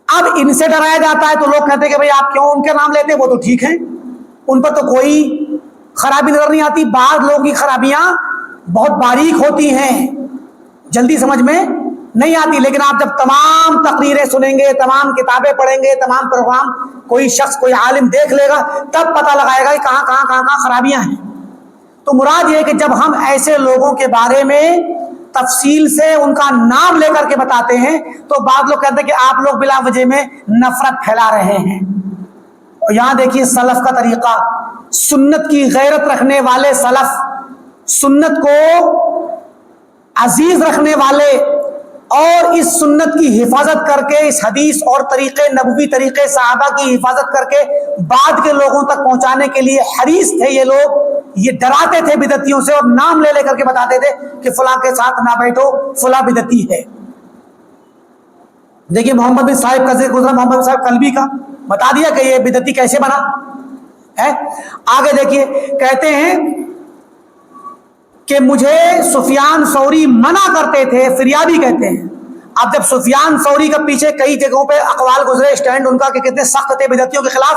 اب ان سے ڈرایا جاتا ہے تو لوگ کہتے ہیں کہ بھئی آپ کیوں ان کے نام لیتے ہیں، وہ تو ٹھیک ہیں، ان پر تو کوئی خرابی نظر نہیں آتی۔ بعض لوگوں کی خرابیاں بہت باریک ہوتی ہیں، جلدی سمجھ میں نہیں آتی، لیکن آپ جب تمام تقریریں سنیں گے، تمام کتابیں پڑھیں گے، تمام پروگرام کوئی شخص، کوئی عالم دیکھ لے گا، تب پتہ لگائے گا کہ کہاں خرابیاں ہیں۔ تو مراد یہ ہے کہ جب ہم ایسے لوگوں کے بارے میں تفصیل سے ان کا نام لے کر کے بتاتے ہیں تو بعض لوگ کہتے ہیں کہ آپ لوگ بلا وجہ میں نفرت پھیلا رہے ہیں۔ اور یہاں دیکھیے سلف کا طریقہ، سنت کی غیرت رکھنے والے سلف، سنت کو عزیز رکھنے والے، اور اس سنت کی حفاظت کر کے، اس حدیث اور طریقے نبوی طریقے صحابہ کی حفاظت کر کے بعد کے لوگوں تک پہنچانے کے لیے حریص تھے یہ لوگ۔ یہ ڈراتے تھے بدعتیوں سے اور نام لے لے کر کے بتاتے تھے کہ فلاں کے ساتھ نہ بیٹھو، فلاں بدعتی ہے۔ دیکھیے محمد بن صاحب کا ذکر گزرا، محمد بن صاحب قلبی کا، بتا دیا کہ یہ بدعتی کیسے بنا ہے۔ آگے دیکھیے کہتے ہیں کہ مجھے سفیان ثوری منع کرتے تھے، فریابی کہتے ہیں۔ اب جب سفیان ثوری کا پیچھے کئی جگہوں پہ اقوال گزرے، اسٹینڈ ان کا کہ کتنے سخت تھے بدعتیوں کے خلاف،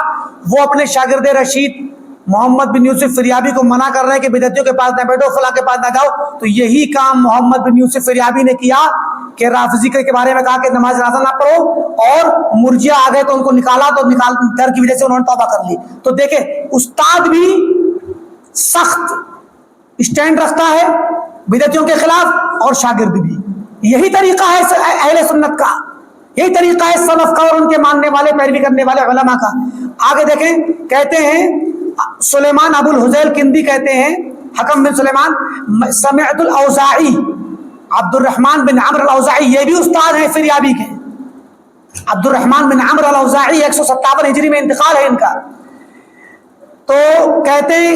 وہ اپنے شاگرد رشید محمد بن یوسف فریابی کو منع کر رہے ہیں کہ بدعتیوں کے پاس نہ بیٹھو، فلاں کے پاس نہ جاؤ، تو یہی کام محمد بن یوسف فریابی نے کیا کہ رافضی کے بارے میں کہا کہ نماز جنازہ نہ پڑھو، اور مرجیہ آ گئے تو ان کو نکالا، تو ڈر کی وجہ سے انہوں نے توبہ کر لی۔ تو دیکھیں استاد بھی سخت اسٹینڈ رکھتا ہے بدعتیوں کے خلاف اور شاگرد بھی۔ یہی طریقہ ہے اہل سنت کا، یہی طریقہ ہے سلف کا اور ان کے ماننے والے، پیروی کرنے والے علماء کا۔ آگے دیکھیں کہتے ہیں سلیمان ابو الحزیل کندی کہتے ہیں، حکم بن سلیمان، سمعت الاوزاعی، عبد الرحمن بن عمرو الاوزاعی، یہ بھی استاد ہیں فریابی کے، عبد الرحمن بن عمرو الاوزاعی 157 ہجری میں انتقال ہے ان کا۔ تو کہتے ہیں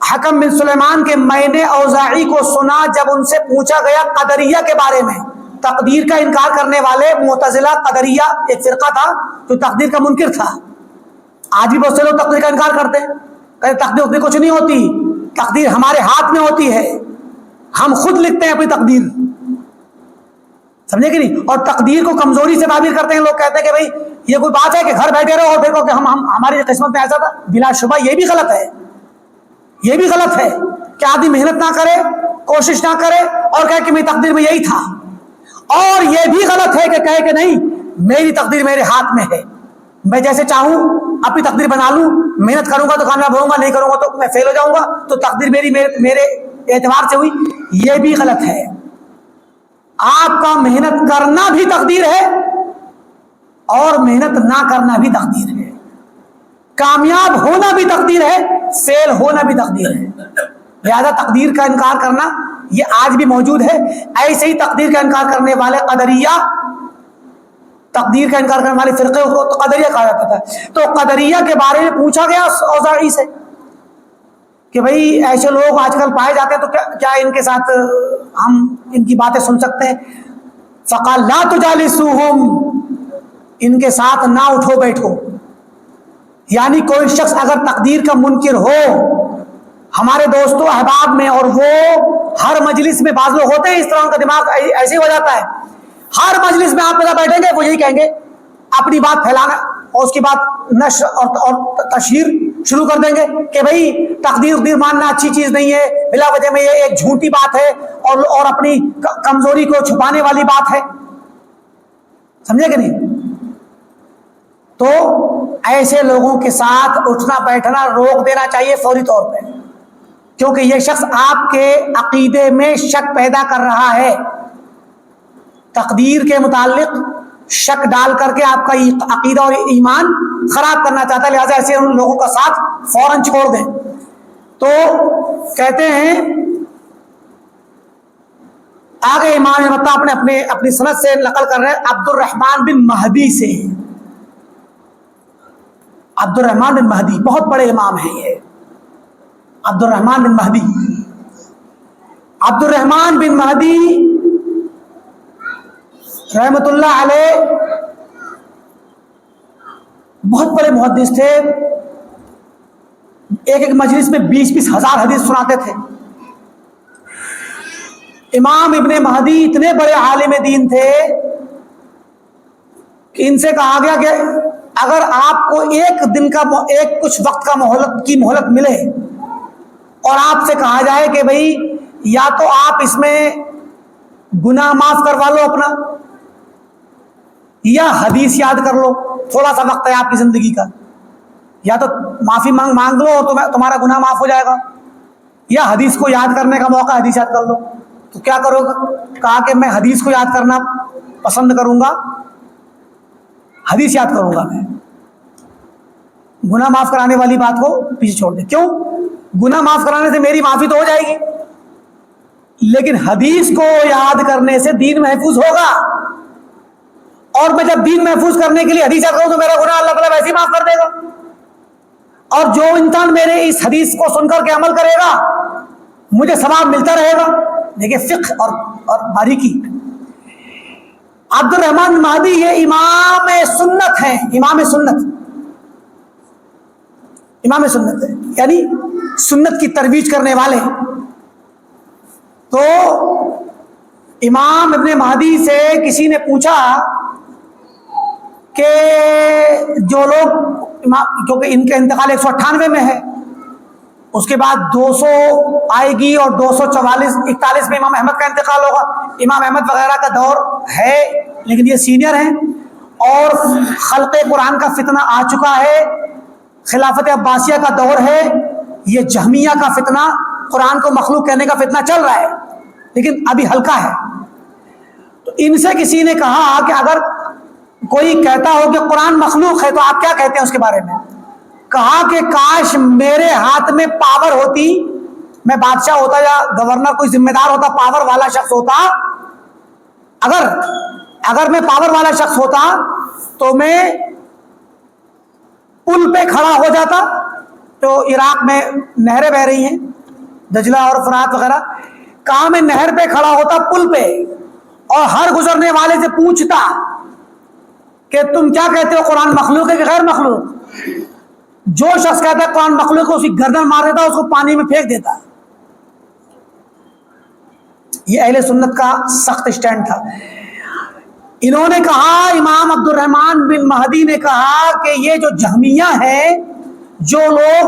حکم بن سلیمان کے میں نے اوزاعی کو سنا جب ان سے پوچھا گیا قدریہ کے بارے میں، تقدیر کا انکار کرنے والے معتزلہ قدریہ ایک فرقہ تھا جو تقدیر کا منکر تھا. آج بھی بہت سے لوگ تقدیر کا انکار کرتے ہیں، کہتے تقدیر اتنی کچھ نہیں ہوتی، تقدیر ہمارے ہاتھ میں ہوتی ہے، ہم خود لکھتے ہیں اپنی تقدیر. سمجھے کہ نہیں؟ اور تقدیر کو کمزوری سے تعبیر کرتے ہیں. لوگ کہتے ہیں کہ بھائی یہ کوئی بات ہے کہ گھر بیٹھے رہو اور دیکھو کہ ہماری قسمت میں ایسا تھا. بلا شبہ یہ بھی غلط ہے، یہ بھی غلط ہے کہ آدمی محنت نہ کرے، کوشش نہ کرے اور کہے کہ میری تقدیر میں یہی تھا. اور یہ بھی غلط ہے کہ کہے کہ نہیں میری تقدیر میرے ہاتھ میں ہے، میں جیسے چاہوں اپنی تقدیر بنا لوں، محنت کروں گا تو کامیاب ہوں گا، نہیں کروں گا تو میں فیل ہو جاؤں گا، تو تقدیر میرے اعتبار سے ہوئی. یہ بھی غلط ہے. آپ کا محنت کرنا بھی تقدیر ہے اور محنت نہ کرنا بھی تقدیر ہے، کامیاب ہونا بھی تقدیر ہے، فیل ہونا بھی تقدیر ہے. لہذا تقدیر کا انکار کرنا یہ آج بھی موجود ہے. ایسے ہی تقدیر کا انکار کرنے والے قدریہ، تقدیر کا انکار کرنے والے فرقے کو قدریہ کہا جاتا تھا. تو قدریہ کے بارے میں پوچھا گیا اوزاعی سے کہ بھئی ایسے لوگ آج کل پائے جاتے ہیں تو کیا ان کے ساتھ ہم ان کی باتیں سن سکتے ہیں؟ فقال لا تجالسوہم، ان کے ساتھ نہ اٹھو بیٹھو. یعنی کوئی شخص اگر تقدیر کا منکر ہو ہمارے دوستوں احباب میں، اور وہ ہر مجلس میں، بعض لوگ ہوتے ہیں اس طرح ان کا دماغ ایسے ہی ہو جاتا ہے، ہر مجلس میں آپ پیدا بیٹھیں گے وہ یہی کہیں گے، اپنی بات پھیلانا اور اس کے بعد نشر اور تشہیر شروع کر دیں گے کہ بھئی تقدیر ماننا اچھی چیز نہیں ہے، بلا وجہ میں یہ ایک جھوٹی بات ہے اور اپنی کمزوری کو چھپانے والی بات ہے. سمجھے کہ نہیں؟ تو ایسے لوگوں کے ساتھ اٹھنا بیٹھنا روک دینا چاہیے فوری طور پہ، کیونکہ یہ شخص آپ کے عقیدے میں شک پیدا کر رہا ہے، تقدیر کے متعلق شک ڈال کر کے آپ کا عقیدہ اور ایمان خراب کرنا چاہتا ہے. لہٰذا ایسے ان لوگوں کا ساتھ فوراً چھوڑ دیں. تو کہتے ہیں آگے امام احمد اپنی سند سے نقل کر رہے ہیں عبد الرحمن بن مہدی سے. عبد الرحمن بن مہدی بہت بڑے امام ہیں یہ، عبد الرحمن بن مہدی. عبد الرحمن بن مہدی رحمت اللہ علیہ بہت بڑے محدث تھے. ایک مجلس میں 20-20 ہزار حدیث سناتے تھے. امام ابن مہدی اتنے بڑے عالم دین تھے کہ ان سے کہا گیا کہ اگر آپ کو ایک کچھ وقت کا مہلت ملے اور آپ سے کہا جائے کہ بھئی یا تو آپ اس میں گناہ معاف کروا لو اپنا، یا حدیث یاد کر لو، تھوڑا سا وقت ہے آپ کی زندگی کا، یا تو معافی مانگ لو اور تمہارا گناہ معاف ہو جائے گا، یا حدیث کو یاد کرنے کا موقع حدیث یاد کر لو، تو کیا کرو گا؟ کہا کہ میں حدیث کو یاد کرنا پسند کروں گا، حدیث یاد کروں گا. میں گناہ معاف کرانے والی بات کو پیچھے چھوڑ دیں. کیوں؟ گناہ معاف کرانے سے میری معافی تو ہو جائے گی، لیکن حدیث کو یاد کرنے سے دین محفوظ ہوگا، اور میں جب دین محفوظ کرنے کے لیے حدیث یاد کروں تو میرا گناہ اللہ تعالیٰ ویسے ہی معاف کر دے گا. اور جو انسان میرے اس حدیث کو سن کر کے عمل کرے گا مجھے ثواب ملتا رہے گا. دیکھیں فقہ اور باریکی. عبد الرحمن مہدی یہ امام سنت ہیں، امام سنت ہے، یعنی سنت کی ترویج کرنے والے. تو امام ابن مہدی سے کسی نے پوچھا کہ جو لوگ، کیونکہ ان کا انتقال 198 میں ہے، اس کے بعد 200 آئے گی اور 241 میں امام احمد کا انتقال ہوگا. امام احمد وغیرہ کا دور ہے لیکن یہ سینئر ہیں، اور خلق قرآن کا فتنہ آ چکا ہے، خلافت عباسیہ کا دور ہے، یہ جہمیہ کا فتنہ، قرآن کو مخلوق کہنے کا فتنہ چل رہا ہے لیکن ابھی ہلکا ہے. تو ان سے کسی نے کہا کہ اگر کوئی کہتا ہو کہ قرآن مخلوق ہے تو آپ کیا کہتے ہیں اس کے بارے میں؟ کہا کہ کاش میرے ہاتھ میں پاور ہوتی، میں بادشاہ ہوتا یا گورنر کوئی ذمہ دار ہوتا، پاور والا شخص ہوتا، اگر میں پاور والا شخص ہوتا تو میں پل پہ کھڑا ہو جاتا. تو عراق میں نہریں بہ رہی ہیں، دجلہ اور فرات وغیرہ. کہاں میں نہر پہ کھڑا ہوتا پل پہ اور ہر گزرنے والے سے پوچھتا کہ تم کیا کہتے ہو, قرآن مخلوق ہے کہ غیر مخلوق؟ جو شخص کہتا ہے قرآن مخلوق کو, اس کی گردن مار دیتا, اس کو پانی میں پھینک دیتا. یہ اہل سنت کا سخت اسٹینڈ تھا. انہوں نے کہا, امام عبد الرحمن بن مہدی نے کہا کہ یہ جو جہمیہ ہیں, جو لوگ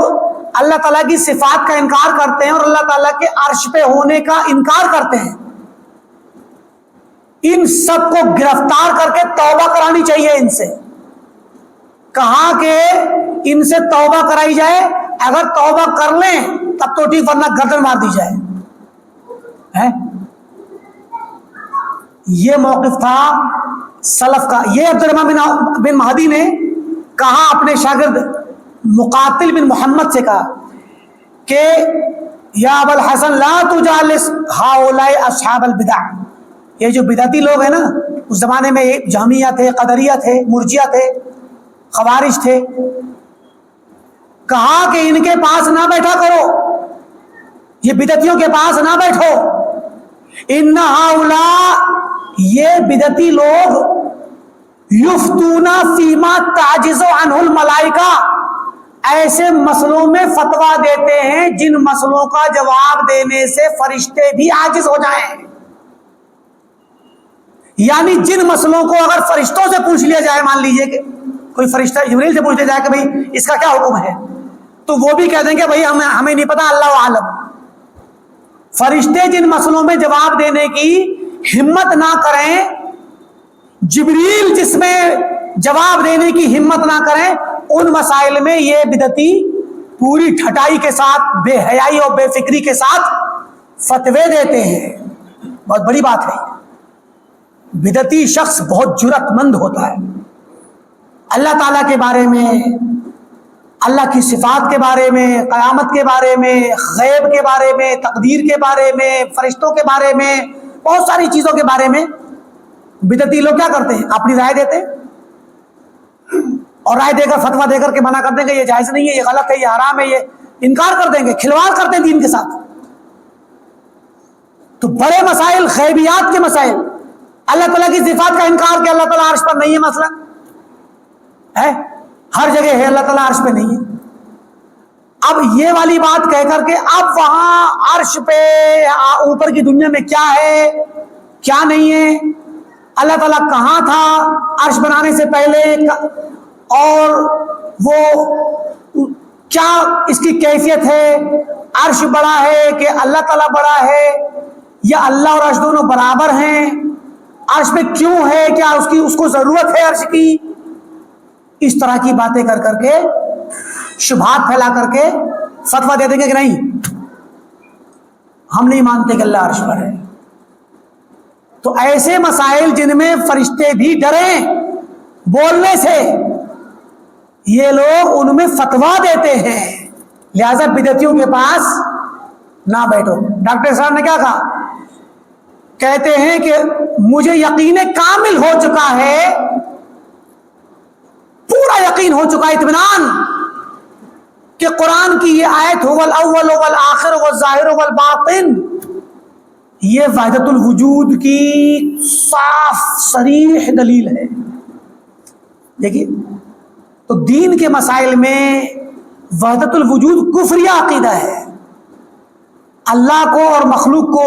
اللہ تعالیٰ کی صفات کا انکار کرتے ہیں اور اللہ تعالیٰ کے عرش پہ ہونے کا انکار کرتے ہیں, ان سب کو گرفتار کر کے توبہ کرانی چاہیے ان سے. کہا کہ ان سے توبہ کرائی جائے, اگر توبہ کر لیں تب تو ٹھیک, ورنہ گردن مار دی جائے. یہ موقف تھا سلف کا. یہ عبد الرحمن بن مہدی نے کہا اپنے شاگرد مقاتل بن محمد سے کہا کہ یا ابا الحسن لا تجالس ہؤلاء اصحاب البدع. یہ جو بدعتی لوگ ہیں نا, اس زمانے میں جہمیہ تھے, قدریہ تھے, مرجیہ تھے, خوارج تھے, کہا کہ ان کے پاس نہ بیٹھا کرو, یہ بدعتیوں کے پاس نہ بیٹھو. ان ہؤلاء, یہ بدعتی لوگ, یفتون فیما تعجز عنہ الملائکہ, ایسے مسئلوں میں فتویٰ دیتے ہیں جن مسئلوں کا جواب دینے سے فرشتے بھی عاجز ہو جائیں. یعنی جن مسئلوں کو اگر فرشتوں سے پوچھ لیا جائے, مان لیجئے کہ کوئی فرشتہ جبریل سے پوچھ لیا جائے کہ بھئی اس کا کیا حکم ہے, تو وہ بھی کہہ دیں گے بھئی ہمیں نہیں پتا, اللہ عالم. فرشتے جن مسئلوں میں جواب دینے کی ہمت نہ کریں, جبریل جس میں جواب دینے کی ہمت نہ کریں, ان مسائل میں یہ بدعتی پوری ٹھٹائی کے ساتھ, بے حیائی اور بے فکری کے ساتھ فتوے دیتے ہیں. بہت بڑی بات ہے. بدعتی شخص بہت جرأت مند ہوتا ہے. اللہ تعالیٰ کے بارے میں, اللہ کی صفات کے بارے میں, قیامت کے بارے میں, غیب کے بارے میں, تقدیر کے بارے میں, فرشتوں کے بارے میں, بہت ساری چیزوں کے بارے میں بدعتی لوگ کیا کرتے ہیں, اپنی رائے دیتے ہیں, اور رائے دے کر فتویٰ دے کر کے منع کر دیں گے یہ جائز نہیں ہے, یہ غلط ہے, یہ حرام ہے, یہ انکار کر دیں گے, کھلواڑ کرتے ہیں دین کے ساتھ. تو بڑے مسائل, غیبیات کے مسائل, اللہ تعالیٰ کی صفات کا انکار کہ اللہ تعالیٰ عرش پر نہیں ہے مثلا ہے, ہر جگہ ہے, اللہ تعالیٰ عرش پہ نہیں ہے. اب یہ والی بات کہہ کر کے اب وہاں عرش پہ اوپر کی دنیا میں کیا ہے کیا نہیں ہے, اللہ تعالیٰ کہاں تھا عرش بنانے سے پہلے, اور وہ کیا اس کی کیفیت ہے, عرش بڑا ہے کہ اللہ تعالیٰ بڑا ہے, یا اللہ اور عرش دونوں برابر ہیں, عرش پہ کیوں ہے, کیا اس کو ضرورت ہے عرش کی. اس طرح کی باتیں کر کر کے, شبہات پھیلا کر کے فتویٰ دے دیں گے کہ نہیں ہم نہیں مانتے کہ اللہ عرش پر ہے. تو ایسے مسائل جن میں فرشتے بھی ڈریں بولنے سے, یہ لوگ ان میں فتویٰ دیتے ہیں. لہذا بدعتیوں کے پاس نہ بیٹھو. ڈاکٹر صاحب نے کیا کہا, کہتے ہیں کہ مجھے یقین کامل ہو چکا ہے, پورا یقین ہو چکا, اطمینان, کہ قرآن کی یہ آیت هو الاول والآخر والظاہر والباطن, یہ وحدت الوجود کی صاف صریح دلیل ہے. دیکھیے, تو دین کے مسائل میں وحدت الوجود کفریہ عقیدہ ہے. اللہ کو اور مخلوق کو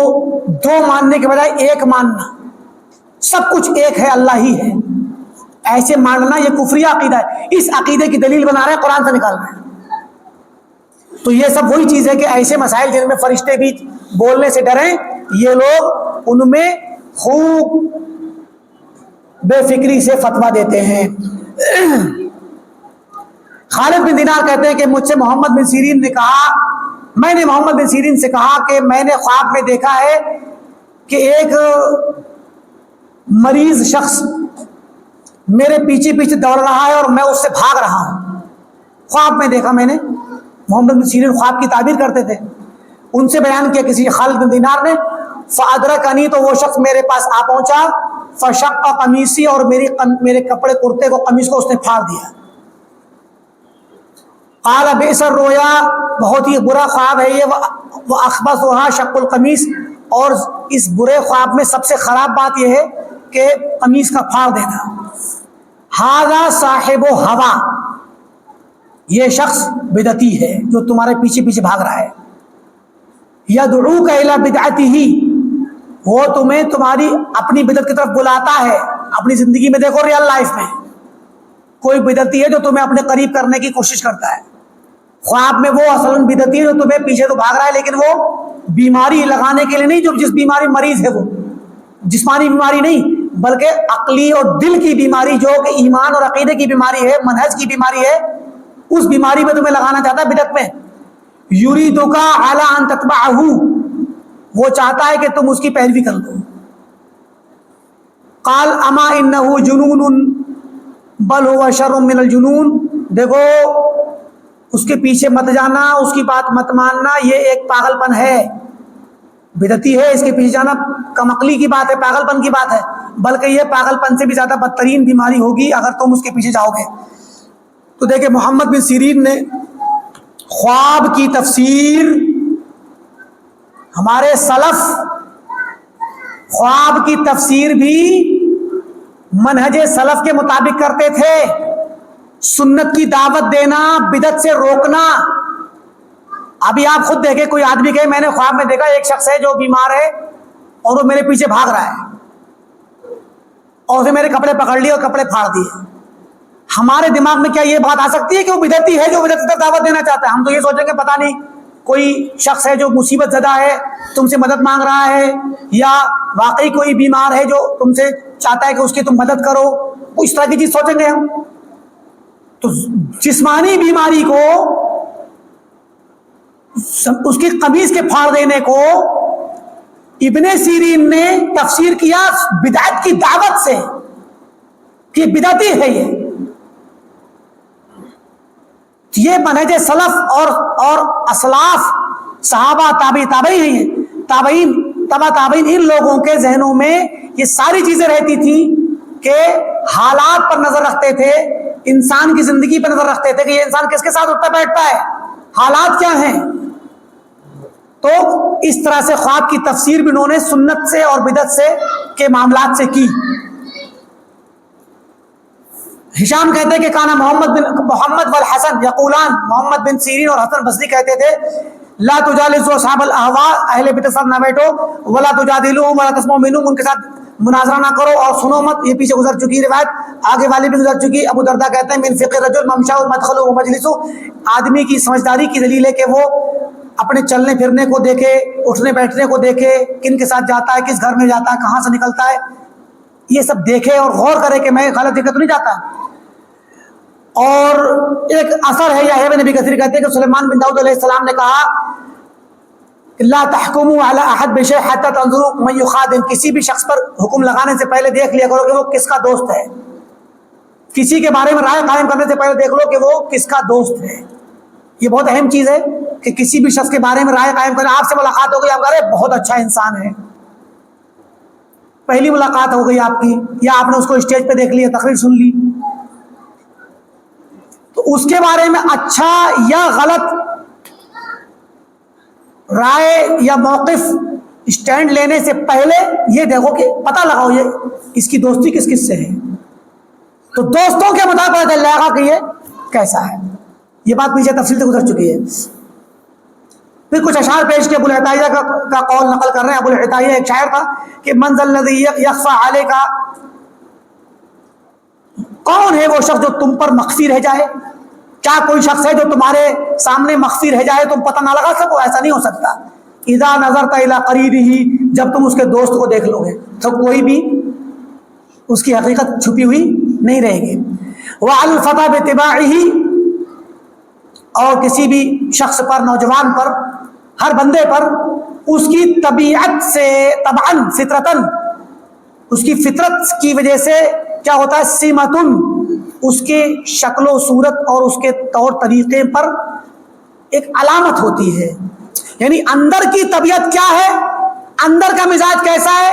دو ماننے کے بجائے ایک ماننا, سب کچھ ایک ہے, اللہ ہی ہے, ایسے ماننا یہ کفریہ عقیدہ ہے. اس عقیدے کی دلیل بنا رہے ہیں, قرآن سے نکال رہے ہیں. تو یہ سب وہی چیز ہے کہ ایسے مسائل جن میں فرشتے بھی بولنے سے ڈریں, یہ لوگ ان میں خوب بے فکری سے فتویٰ دیتے ہیں. خالد بن دینار کہتے ہیں کہ مجھ سے محمد بن سیرین نے کہا, میں نے محمد بن سیرین سے کہا کہ میں نے خواب میں دیکھا ہے کہ ایک مریض شخص میرے پیچھے پیچھے دوڑ رہا ہے اور میں اس سے بھاگ رہا ہوں. خواب میں دیکھا میں نے. محمد بن سیرین خواب کی تعبیر کرتے تھے. ان سے بیان کیا کسی خالد بن دینار نے, فادرکنی, تو وہ شخص میرے پاس آ پہنچا, فشق قمیصی, اور میرے کپڑے کرتے کو, قمیص کو اس نے پھاڑ دیا. قال بئس الرؤیا، بہت ہی برا خواب ہے یہ، واخبثھا شق القمیص، اور اس برے خواب میں سب سے خراب بات یہ ہے کہ قمیص کا پھاڑ دینا. ھذا صاحب ہوا، یہ شخص بدعتی ہے جو تمہارے پیچھے پیچھے بھاگ رہا ہے. یدعوک الی بدعتہ، وہ تمہیں تمہاری اپنی بدعت کی طرف بلاتا ہے. اپنی زندگی میں دیکھو، ریئل لائف میں کوئی بدعتی ہے جو تمہیں اپنے قریب کرنے کی کوشش کرتا ہے. خواب میں وہ اصلاً بدعتی ہے جو تمہیں پیچھے تو بھاگ رہا ہے، لیکن وہ بیماری لگانے کے لیے نہیں، جو جس بیماری مریض ہے، وہ جسمانی بیماری نہیں بلکہ عقلی اور دل کی بیماری، جو کہ ایمان اور عقیدے کی بیماری ہے، منہج کی بیماری ہے، اس بیماری میں تمہیں لگانا چاہتا ہے، بدعت میں. یریدک علی ان تتبعہ، وہ چاہتا ہے کہ تم اس کی پیروی کر لو. قال اما انہ جنون بل هو شر من الجنون، دیکھو اس کے پیچھے مت جانا، اس کی بات مت ماننا، یہ ایک پاگل پن ہے. بدعتی ہے، اس کے پیچھے جانا کم عقلی کی بات ہے، پاگل پن کی بات ہے، بلکہ یہ پاگل پن سے بھی زیادہ بدترین بیماری ہوگی اگر تم اس کے پیچھے جاؤ گے. تو دیکھیں محمد بن سیرین نے خواب کی تفسیر، ہمارے سلف خواب کی تفسیر بھی منہج سلف کے مطابق کرتے تھے. سنت کی دعوت دینا، بدعت سے روکنا. ابھی آپ خود دیکھیں، کوئی آدمی کہے میں نے خواب میں دیکھا ایک شخص ہے جو بیمار ہے اور وہ میرے پیچھے بھاگ رہا ہے، اور اسے میرے کپڑے پکڑ لیے اور کپڑے پھاڑ دیے. ہمارے دماغ میں کیا یہ بات آ سکتی ہے کہ وہ بدعتی ہے جو بدعت کی طرف دعوت دینا چاہتا ہے؟ ہم تو یہ سوچیں گے پتہ نہیں کوئی شخص ہے جو مصیبت زدہ ہے، تم سے مدد مانگ رہا ہے، یا واقعی کوئی بیمار ہے جو تم سے چاہتا ہے کہ اس کی تم مدد کرو. اس طرح کی چیز سوچیں گے ہم. تو جسمانی بیماری کو، اس کی قمیص کے پھاڑ دینے کو ابن سیرین نے تفسیر کیا بدعت کی دعوت سے کہ بدعتی ہے یہ منہج سلف اور اسلاف، صحابہ، تابعین، تبع تابعین، ان لوگوں کے ذہنوں میں یہ ساری چیزیں رہتی تھی کہ حالات پر نظر رکھتے تھے، انسان کی زندگی پر نظر رکھتے تھے کہ یہ انسان کس کے ساتھ اٹھتا بیٹھتا ہے، حالات کیا ہیں. تو اس طرح سے خواب کی تفسیر بھی انہوں نے سنت سے اور بدعت سے کے معاملات سے کی. ہشام کہتے ہیں کہ کانا محمد والحسن یقولان، محمد بن سیرین اور حسن بصری کہتے تھے لا تجالسوا اصحاب الاہواء، اہل بدعت ساتھ نہ بیٹھو، ولا تجادلوهم ولا تسمعوا منهم، ان کے ساتھ مناظرہ نہ کرو اور سنو مت. یہ پیچھے گزر چکی روایت، آگے والی بھی گزر چکی. ابو درداء کہتے ہیں من فقہ الرجل ممشاه ومدخله ومجلسه، آدمی کی سمجھداری کی دلیل ہے کہ وہ اپنے چلنے پھرنے کو دیکھے، اٹھنے بیٹھنے کو دیکھے، کن کے ساتھ جاتا ہے، کس گھر میں جاتا ہے، کہاں سے نکلتا ہے، یہ سب دیکھے اور غور کرے کہ میں غلط جگہ تو نہیں جاتا. اور ایک اثر ہے، یا ابن ابی کثیر کہتے ہیں کہ سلیمان بن داؤد علیہ السلام نے کہا لا تحکموا علی احد بشیء حتی تنظروا من یخادع، کسی بھی شخص پر حکم لگانے سے پہلے دیکھ لیا کرو کہ وہ کس کا دوست ہے. کسی کے بارے میں رائے قائم کرنے سے پہلے دیکھ لو کہ وہ کس کا دوست ہے. یہ بہت اہم چیز ہے کہ کسی بھی شخص کے بارے میں رائے قائم کریں. آپ سے ملاقات ہو گئی، آپ کہہ رہے بہت اچھا انسان ہے، پہلی ملاقات ہو گئی آپ کی، یا آپ نے اس کو اسٹیج پہ دیکھ لیا، تقریر سن لی، تو اس کے بارے میں اچھا یا غلط رائے یا موقف اسٹینڈ لینے سے پہلے یہ دیکھو کہ پتہ لگاؤ یہ اس کی دوستی کس کس سے ہے. تو دوستوں کے مطابق پتہ چل جائے گا کہ یہ کیسا ہے. یہ بات پیچھے تفصیل سے گزر چکی ہے. پھر کچھ اشعار پیش کے ابو العتاہیہ کا قول نقل کر رہے ہیں. ابو العتاہیہ ایک شاعر تھا کہ من ذا الذی یخفی علیک، کون ہے وہ شخص جو تم پر مخفی رہ جائے؟ کیا کوئی شخص ہے جو تمہارے سامنے مخفی رہ جائے، تم پتہ نہ لگا سکو؟ ایسا نہیں ہو سکتا. اذا نظرت الی قرینہ، جب تم اس کے دوست کو دیکھ لو گے تو کوئی بھی اس کی حقیقت چھپی ہوئی نہیں رہے گی. وعلی الفتى باتباعہ، اور کسی بھی شخص پر، نوجوان پر، ہر بندے پر اس کی طبیعت سے، طبعاً فطرتاً، اس کی فطرت کی وجہ سے کیا ہوتا ہے، سمتن، اس کے شکل و صورت اور اس کے طور طریقے پر ایک علامت ہوتی ہے. یعنی اندر کی طبیعت کیا ہے، اندر کا مزاج کیسا ہے،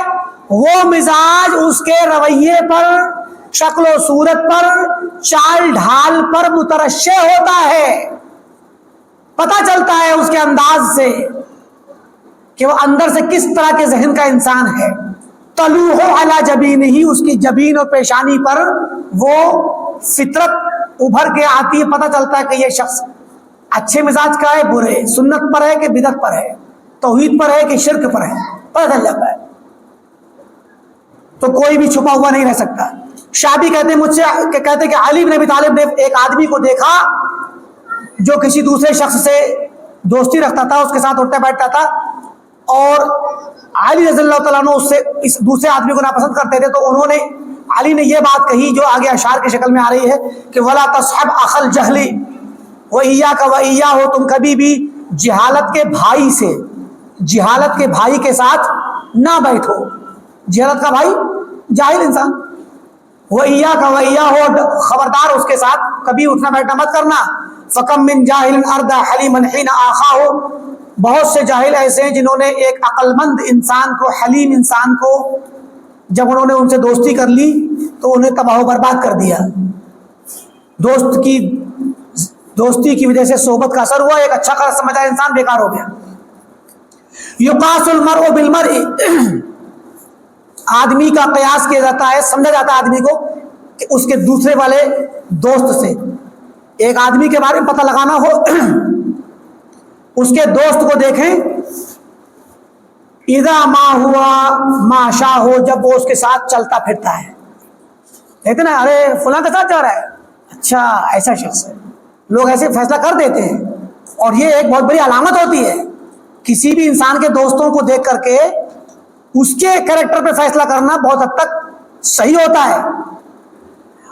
وہ مزاج اس کے رویے پر، شکل و صورت پر، چال ڈھال پر مترشح ہوتا ہے. پتہ چلتا ہے اس کے انداز سے کہ وہ اندر سے کس طرح کے ذہن کا انسان ہے. تلوح علی جبینہ، اس کی جبین اور پیشانی پر وہ فطرت ابھر کے آتی ہے. پتہ چلتا ہے کہ یہ شخص اچھے مزاج کا ہے، برے، سنت پر ہے کہ بدعت پر ہے، توحید پر ہے کہ شرک پر ہے، پتہ چل جاتا ہے. تو کوئی بھی چھپا ہوا نہیں رہ سکتا. شعبی کہتے ہیں مجھ سے کہتے کہ علی بن ابی طالب نے ایک آدمی کو دیکھا جو کسی دوسرے شخص سے دوستی رکھتا تھا، اس کے ساتھ اٹھتا بیٹھتا تھا، اور علی رضی اللہ تعالیٰ عنہ اس سے اس دوسرے آدمی کو ناپسند کرتے تھے. تو انہوں نے علی نے یہ بات کہی جو آگے اشعار کی شکل میں آ رہی ہے کہ وَلَا تَصْحَبْ أَخَ الْجَهْلِ وَإِيَّاكَ وَإِيَّاهُ، تم کبھی بھی جہالت کے بھائی سے، جہالت کے بھائی کے ساتھ نہ بیٹھو. جہالت کا بھائی جاہل انسان. وَإِيَّاكَ وَإِيَّاهُ، خبردار اس کے ساتھ کبھی اٹھنا بیٹھنا مت کرنا. فَكَم مِّن جَاهِلٍ أَرْدَى حَلِيمًا حِينَ آخَاهُ، بہت سے جاہل ایسے ہیں جنہوں نے ایک عقل مند انسان کو، حلیم انسان کو، جب انہوں نے ان سے دوستی کر لی تو انہیں تباہ و برباد کر دیا. دوستی کی وجہ سے صحبت کا اثر ہوا، ایک اچھا خاص سمجھا انسان بیکار ہو گیا. یقاس المرء بالمرء، آدمی کا قیاس کیا جاتا ہے، سمجھا جاتا ہے آدمی کو کہ اس کے دوسرے والے دوست سے. ایک آدمی کے بارے میں پتہ لگانا ہو، اس کے دوست کو دیکھیں، اذا ما ہوا ما شاء ہو، جب وہ اس کے ساتھ چلتا پھرتا ہے. کہتے نا ارے فلاں کے ساتھ جا رہا ہے، اچھا ایسا شخص ہے. لوگ ایسے فیصلہ کر دیتے ہیں، اور یہ ایک بہت بڑی علامت ہوتی ہے. کسی بھی انسان کے دوستوں کو دیکھ کر کے اس کے کریکٹر پہ فیصلہ کرنا بہت حد تک صحیح ہوتا ہے.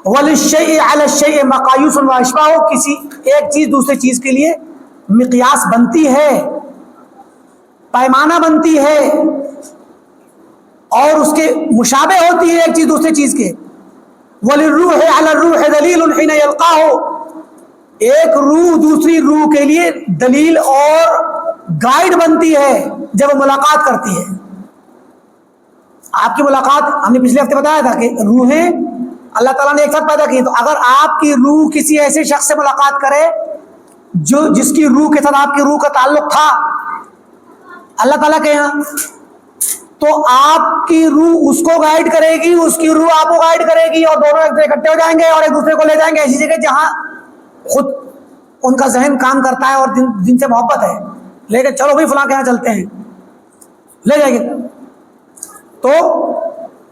وَلِلشَّيْءِ عَلَى الشَّيْءِ مَقَایِیسٌ وَأَشْبَاهُ، کسی ایک چیز دوسرے چیز کے لیے مقیاس بنتی ہے، پیمانہ بنتی ہے، اور اس کے مشابہ ہوتی ہے ایک چیز دوسرے چیز کے. وَلِلرُّوحِ عَلَى الرُّوحِ دَلِيلٌ حِينَ يَلْقَاهُ، ایک روح دوسری روح کے لیے دلیل اور گائیڈ بنتی ہے جب وہ ملاقات کرتی ہے. آپ کی ملاقات، ہم نے پچھلے ہفتے بتایا تھا کہ روحیں اللہ تعالیٰ نے ایک ساتھ پیدا کی. تو اگر آپ کی روح کسی ایسے شخص سے ملاقات کرے جس کی روح کے ساتھ آپ کی روح کا تعلق تھا اللہ تعالیٰ کے یہاں، تو آپ کی روح اس کو گائیڈ کرے گی، اس کی روح آپ کو گائیڈ کرے گی، اور دونوں ایک اکٹھے ہو جائیں گے اور ایک دوسرے کو لے جائیں گے ایسی جگہ جہاں خود ان کا ذہن کام کرتا ہے اور جن سے محبت ہے. لے کے چلو بھائی فلاں کے یہاں چلتے ہیں، لے جائیں گے. تو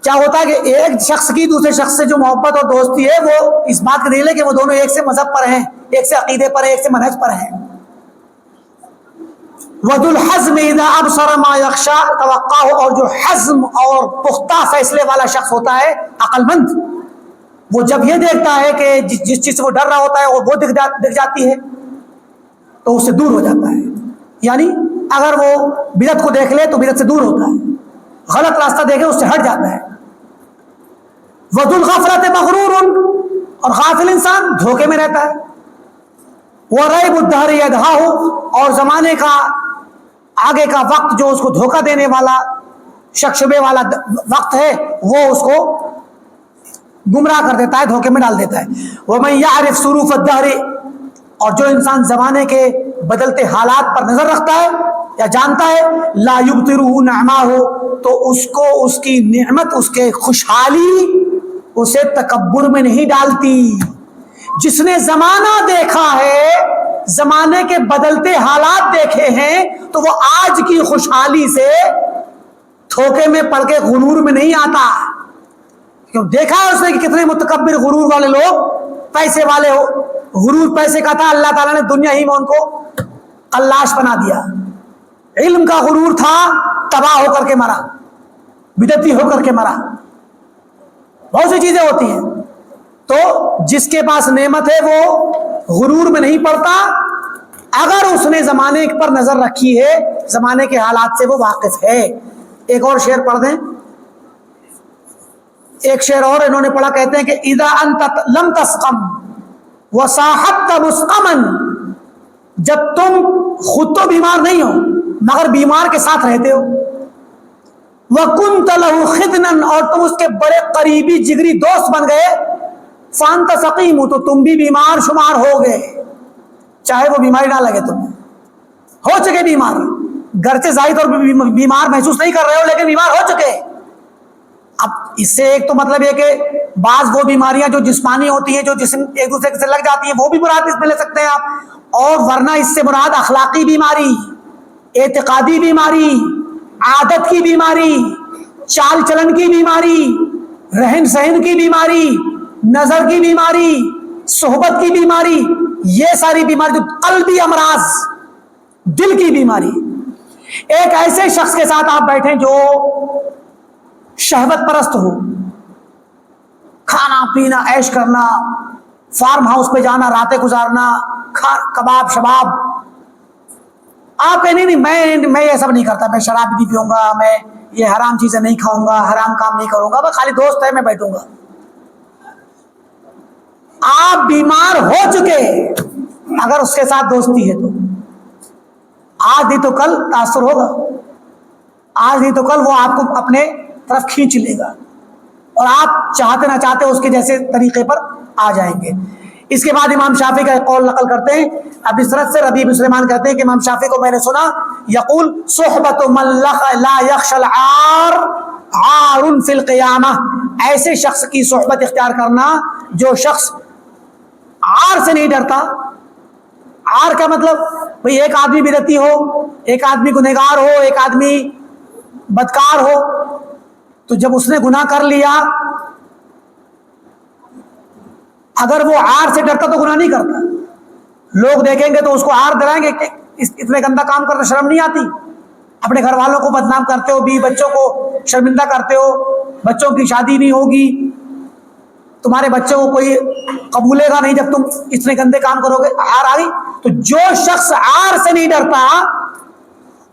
کیا ہوتا ہے کہ ایک شخص کی دوسرے شخص سے جو محبت اور دوستی ہے وہ اس بات کی دلیل ہے کہ وہ دونوں ایک سے مذہب پر ہیں، ایک سے عقیدے پر ہیں، ایک سے منہج پر ہیں. وَذُو الْحَزْمِ إِذَا أَبْصَرَ مَا يَخْشَىٰ تَوَقَّاهُ، اور جو حزم اور پختہ فیصلے والا شخص ہوتا ہے، عقل مند، وہ جب یہ دیکھتا ہے کہ جس چیز سے وہ ڈر رہا ہوتا ہے وہ دکھ جاتی ہے تو اس سے دور ہو جاتا ہے. یعنی اگر وہ بدعت کو دیکھ لے تو بدعت سے دور ہوتا ہے، غلط راستہ دیکھے اس سے ہٹ جاتا ہے. وَذُو الْغَفْلَةِ مَغْرُورٌ، اور غافل انسان دھوکے میں رہتا ہے. وَرَيْبُ الدَّهْرِ يَدْهَاهُ، اور زمانے کا آگے کا وقت جو اس کو دھوکہ دینے والا، شک شبے والا وقت ہے، وہ اس کو گمراہ کر دیتا ہے، دھوکے میں ڈال دیتا ہے. وَمَن يَعْرِفْ صُرُوفَ الدَّهْرِ، اور جو انسان زمانے کے بدلتے حالات پر نظر رکھتا ہے یا جانتا ہے، لَا يُبْطِرُهُ نِعْمَاهُ، تو اس کو اس کی نعمت، اس کے خوشحالی اسے تکبر میں نہیں ڈالتی. جس نے زمانہ دیکھا ہے، زمانے کے بدلتے حالات دیکھے ہیں، تو وہ آج کی خوشحالی سے دھوکے میں پڑ کے غرور میں نہیں آتا. کیوں دیکھا ہے اس نے کہ کتنے متکبر غرور والے لوگ، پیسے والے ہو، غرور پیسے کا تھا، اللہ تعالیٰ نے دنیا ہی میں ان کو قلاش بنا دیا. علم کا غرور تھا، تباہ ہو کر کے مرا، بدعتی ہو کر کے مرا. بہت سی چیزیں ہوتی ہیں. تو جس کے پاس نعمت ہے وہ غرور میں نہیں پڑتا اگر اس نے زمانے پر نظر رکھی ہے، زمانے کے حالات سے وہ واقف ہے. ایک اور شعر پڑھ دیں، ایک شعر اور انہوں نے پڑھا، کہتے ہیں کہ اذا انت لم تسقم وصاحبت مسقما، جب تم خود تو بیمار نہیں ہو مگر بیمار کے ساتھ رہتے ہو، وَكُنْتَ لَهُ خِدْنًا، اور تم اس کے بڑے قریبی جگری دوست بن گئے، فَأَنْتَ سَقِيمُ، تو تم بھی بیمار شمار ہو گئے، چاہے وہ بیماری نہ لگے تمہیں. ہو چکے بیمار، گرچہ ظاہر طور پہ بیمار محسوس نہیں کر رہے ہو لیکن بیمار ہو چکے۔ اب اس سے ایک تو مطلب یہ کہ بعض وہ بیماریاں جو جسمانی ہوتی ہیں، جو جسم ایک دوسرے سے لگ جاتی ہیں، وہ بھی مراد اس میں لے سکتے ہیں آپ، اور ورنہ اس سے مراد اخلاقی بیماری، اعتقادی بیماری، عادت کی بیماری، چال چلن کی بیماری، رہن سہن کی بیماری، نظر کی بیماری، صحبت کی بیماری، یہ ساری بیماری جو قلبی امراض، دل کی بیماری۔ ایک ایسے شخص کے ساتھ آپ بیٹھیں جو شہوت پرست ہو، کھانا پینا عیش کرنا، فارم ہاؤس پہ جانا، راتیں گزارنا، کباب شباب، آپ کہیں نہیں میں یہ سب نہیں کرتا، میں شراب نہیں پیوں گا، میں یہ حرام چیزیں نہیں کھاؤں گا، حرام کام نہیں کروں گا، میں خالی دوست ہے میں بیٹھوں گا۔ آپ بیمار ہو چکے اگر اس کے ساتھ دوستی ہے تو آج نہیں تو کل تاثر ہوگا، آج نہیں تو کل وہ آپ کو اپنے طرف کھینچ لے گا اور آپ چاہتے نہ چاہتے اس کے جیسے طریقے پر آ جائیں گے۔ اس کے بعد امام شافعی کا ایک قول نقل کرتے ہیں، ابی سرد سے ربیع بن سلیمان کہتے ہیں کہ امام شافعی کو میں نے سنا یقول صحبت من لا یخشى العار عار فی القیامہ، ایسے شخص کی صحبت اختیار کرنا جو شخص عار سے نہیں ڈرتا۔ عار کا مطلب بھئی ایک آدمی بدعتی ہو، ایک آدمی گنہگار ہو، ایک آدمی بدکار ہو، تو جب اس نے گناہ کر لیا اگر وہ عار سے ڈرتا تو گناہ نہیں کرتا۔ لوگ دیکھیں گے تو اس کو عار دلائیں گے کہ اتنے گندا کام کرنا شرم نہیں آتی، اپنے گھر والوں کو بدنام کرتے ہو، بیوی بچوں کو شرمندہ کرتے ہو، بچوں کی شادی نہیں ہوگی، تمہارے بچوں کو کوئی قبولے گا نہیں جب تم اتنے گندے کام کرو گے، عار آ گئی۔ تو جو شخص عار سے نہیں ڈرتا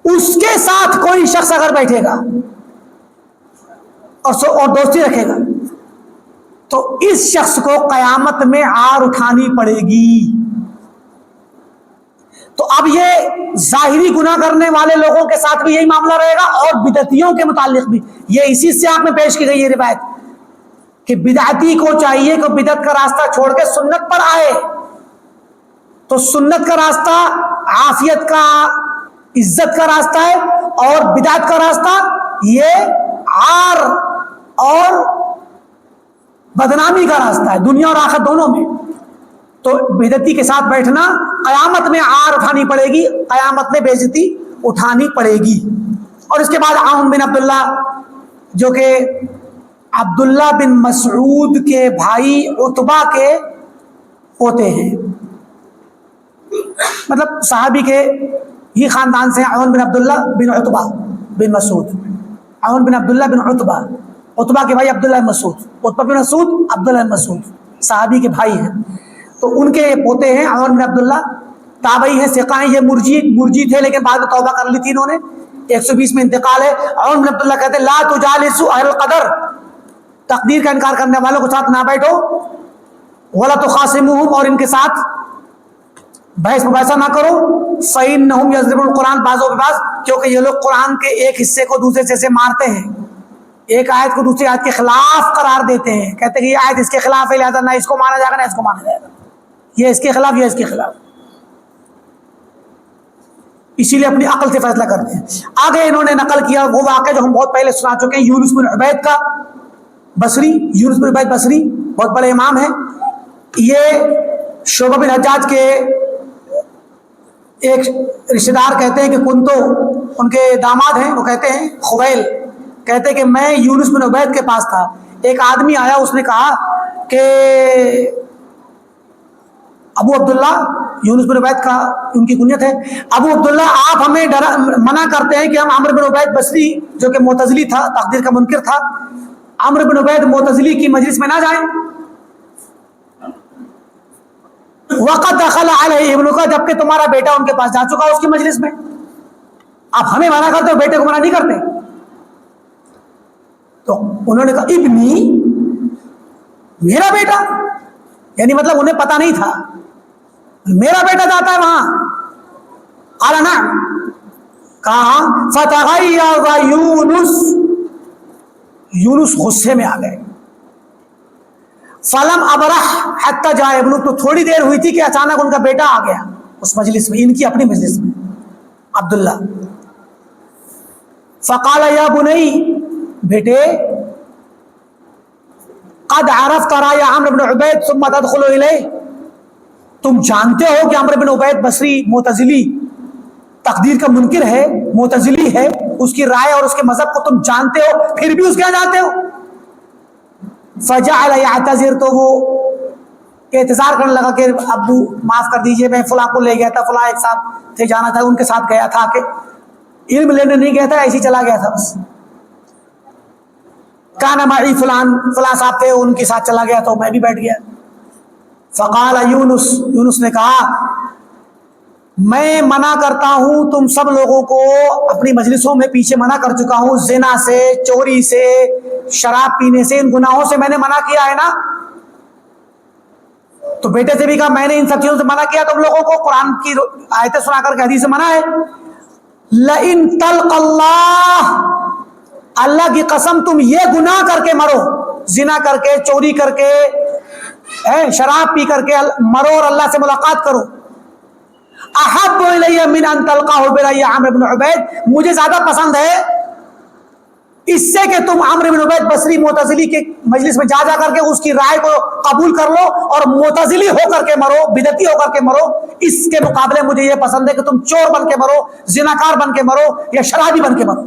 اس کے ساتھ کوئی شخص اگر بیٹھے گا اور دوستی رکھے گا تو اس شخص کو قیامت میں عار اٹھانی پڑے گی۔ تو اب یہ ظاہری گناہ کرنے والے لوگوں کے ساتھ بھی یہی معاملہ رہے گا اور بدعتیوں کے متعلق بھی۔ یہ اسی سیاق میں پیش کی گئی یہ روایت کہ بدعتی کو چاہیے کہ بدعت کا راستہ چھوڑ کے سنت پر آئے، تو سنت کا راستہ عافیت کا، عزت کا راستہ ہے، اور بدعت کا راستہ یہ عار اور بدنامی کا راستہ ہے، دنیا اور آخرت دونوں میں۔ تو بدعتی کے ساتھ بیٹھنا قیامت میں عار اٹھانی پڑے گی، قیامت میں بے عزتی اٹھانی پڑے گی۔ اور اس کے بعد عون بن عبداللہ جو کہ عبداللہ بن مسعود کے بھائی عتبہ کے پوتے ہیں، مطلب صحابی کے ہی خاندان سے، عون بن عبداللہ بن عتبہ بن مسعود، عون بن عبداللہ بن عتبہ، عتبہ کے بھائی عبداللہ بن مسعود، عتبہ بن مسعود عبداللہ بن مسعود صحابی کے بھائی ہیں، تو ان کے پوتے ہیں عون بن عبداللہ، تابعی ہیں، ثقہ ہیں، یہ مرجی تھے لیکن بعد میں توبہ کر لی تھی انہوں نے، 120 میں انتقال ہے۔ عون بن عبداللہ کہتے ہیں لا تجالسوا اہل القدر، تقدیر کا انکار کرنے والوں کے ساتھ نہ بیٹھو، ولا تخاصموہم، اور ان کے ساتھ بحث مباحثہ نہ کرو، فإنہم یضربون القرآن بعضہ ببعض، کیونکہ یہ لوگ قرآن کے ایک حصے کو دوسرے حصے سے مارتے ہیں، ایک آیت کو دوسری آیت کے خلاف قرار دیتے ہیں، کہتے ہیں کہ یہ آیت اس کے خلاف ہے لہذا نہ اس کو مانا جائے گا نہ اس کو مانا جائے گا، یہ اس کے خلاف، یہ اس کے خلاف، اسی لیے اپنی عقل سے فیصلہ کرتے ہیں۔ آگے انہوں نے نقل کیا وہ واقعہ جو ہم بہت پہلے سنا چکے ہیں، یونس بن عبید کا بصری، یونس بن عبید بصری بہت بڑے امام ہیں، یہ شعبہ بن حجاج کے ایک رشتہ دار کہتے ہیں کہ کنتو، ان کے داماد ہیں، وہ کہتے ہیں خویل، کہتے ہیں کہ میں یونس بن عبید کے پاس تھا، ایک آدمی آیا، اس نے کہا کہ ابو عبداللہ، یونس بن عبید کا ان کی کنیت ہے، ابو عبداللہ آپ ہمیں منع کرتے ہیں کہ ہم عمرو بن عبید بصری جو کہ معتزلی تھا، تقدیر کا منکر تھا، عمرو بن عبید معتزلی کی مجلس میں نہ جائیں۔ وقت دخل علیہ ابنک، جبکہ تمہارا بیٹا ان کے پاس جا چکا اس کی مجلس میں، آپ ہمیں منع کرتے ہو، بیٹے کو منع نہیں کرتے۔ تو انہوں نے کہا ابنی، میرا بیٹا، یعنی مطلب انہیں پتہ نہیں تھا، میرا بیٹا جاتا ہے وہاں، قال نعم، کہا فتغیر یونس، یونس غصے میں آ گئے، فلم ابرح حتی جاء ابنک، تو تھوڑی دیر ہوئی تھی کہ اچانک ان کا بیٹا آ گیا اس مجلس میں، ان کی اپنی مجلس میں، عبداللہ. فقال یا بنی، بیٹے، قد عرفت رأی عمرو بن عبید ثم تدخل الیہ، تم جانتے ہو کہ عمرو بن عبید بصری معتزلی تقدیر کا منکر ہے، معتزلی ہے، اس کی رائے اور اس کے مذہب کو تم جانتے ہو، پھر بھی اس کے یہاں جاتے ہو. فجعل یعتذر، تو وہ اعتذار کرنے لگا کہ ابو معاف کر دیجئے، میں فلاں کو لے گیا تھا، فلاں ایک ساتھ تھے، جانا تھا، ان کے ساتھ گیا تھا، کہ علم لینے نہیں گیا تھا، ایسے ہی چلا گیا تھا بس. کانا معی فلاں صاحب تھے، ان کے ساتھ چلا گیا تو میں بھی بیٹھ گیا. فقال یونس، یونس نے کہا میں منع کرتا ہوں تم سب لوگوں کو، اپنی مجلسوں میں پیچھے منع کر چکا ہوں، زنا سے، چوری سے، شراب پینے سے، ان گناہوں سے میں نے منع کیا ہے نا. تو بیٹے سے بھی کہا میں نے ان سب چیزوں سے منع کیا تم لوگوں کو، قرآن کی آیتیں سنا کر کے حدیث سے منع ہے. لئن تلق اللہ، اللہ کی قسم تم یہ گناہ کر کے مرو، زنا کر کے، چوری کر کے، شراب پی کر کے مرو اور اللہ سے ملاقات کرو. احب الی من ان تلقاہ برأی عمرو بن عبید، مجھے زیادہ پسند ہے اس سے کہ تم عمرو بن عبید بصری معتزلی کے مجلس میں جا جا کر کے اس کی رائے کو قبول کر لو اور معتزلی ہو کر کے مرو، بدعتی ہو کر کے مرو، اس کے مقابلے مجھے یہ پسند ہے کہ تم چور بن کے مرو، زناکار بن کے مرو، یا شرابی بن کے مرو.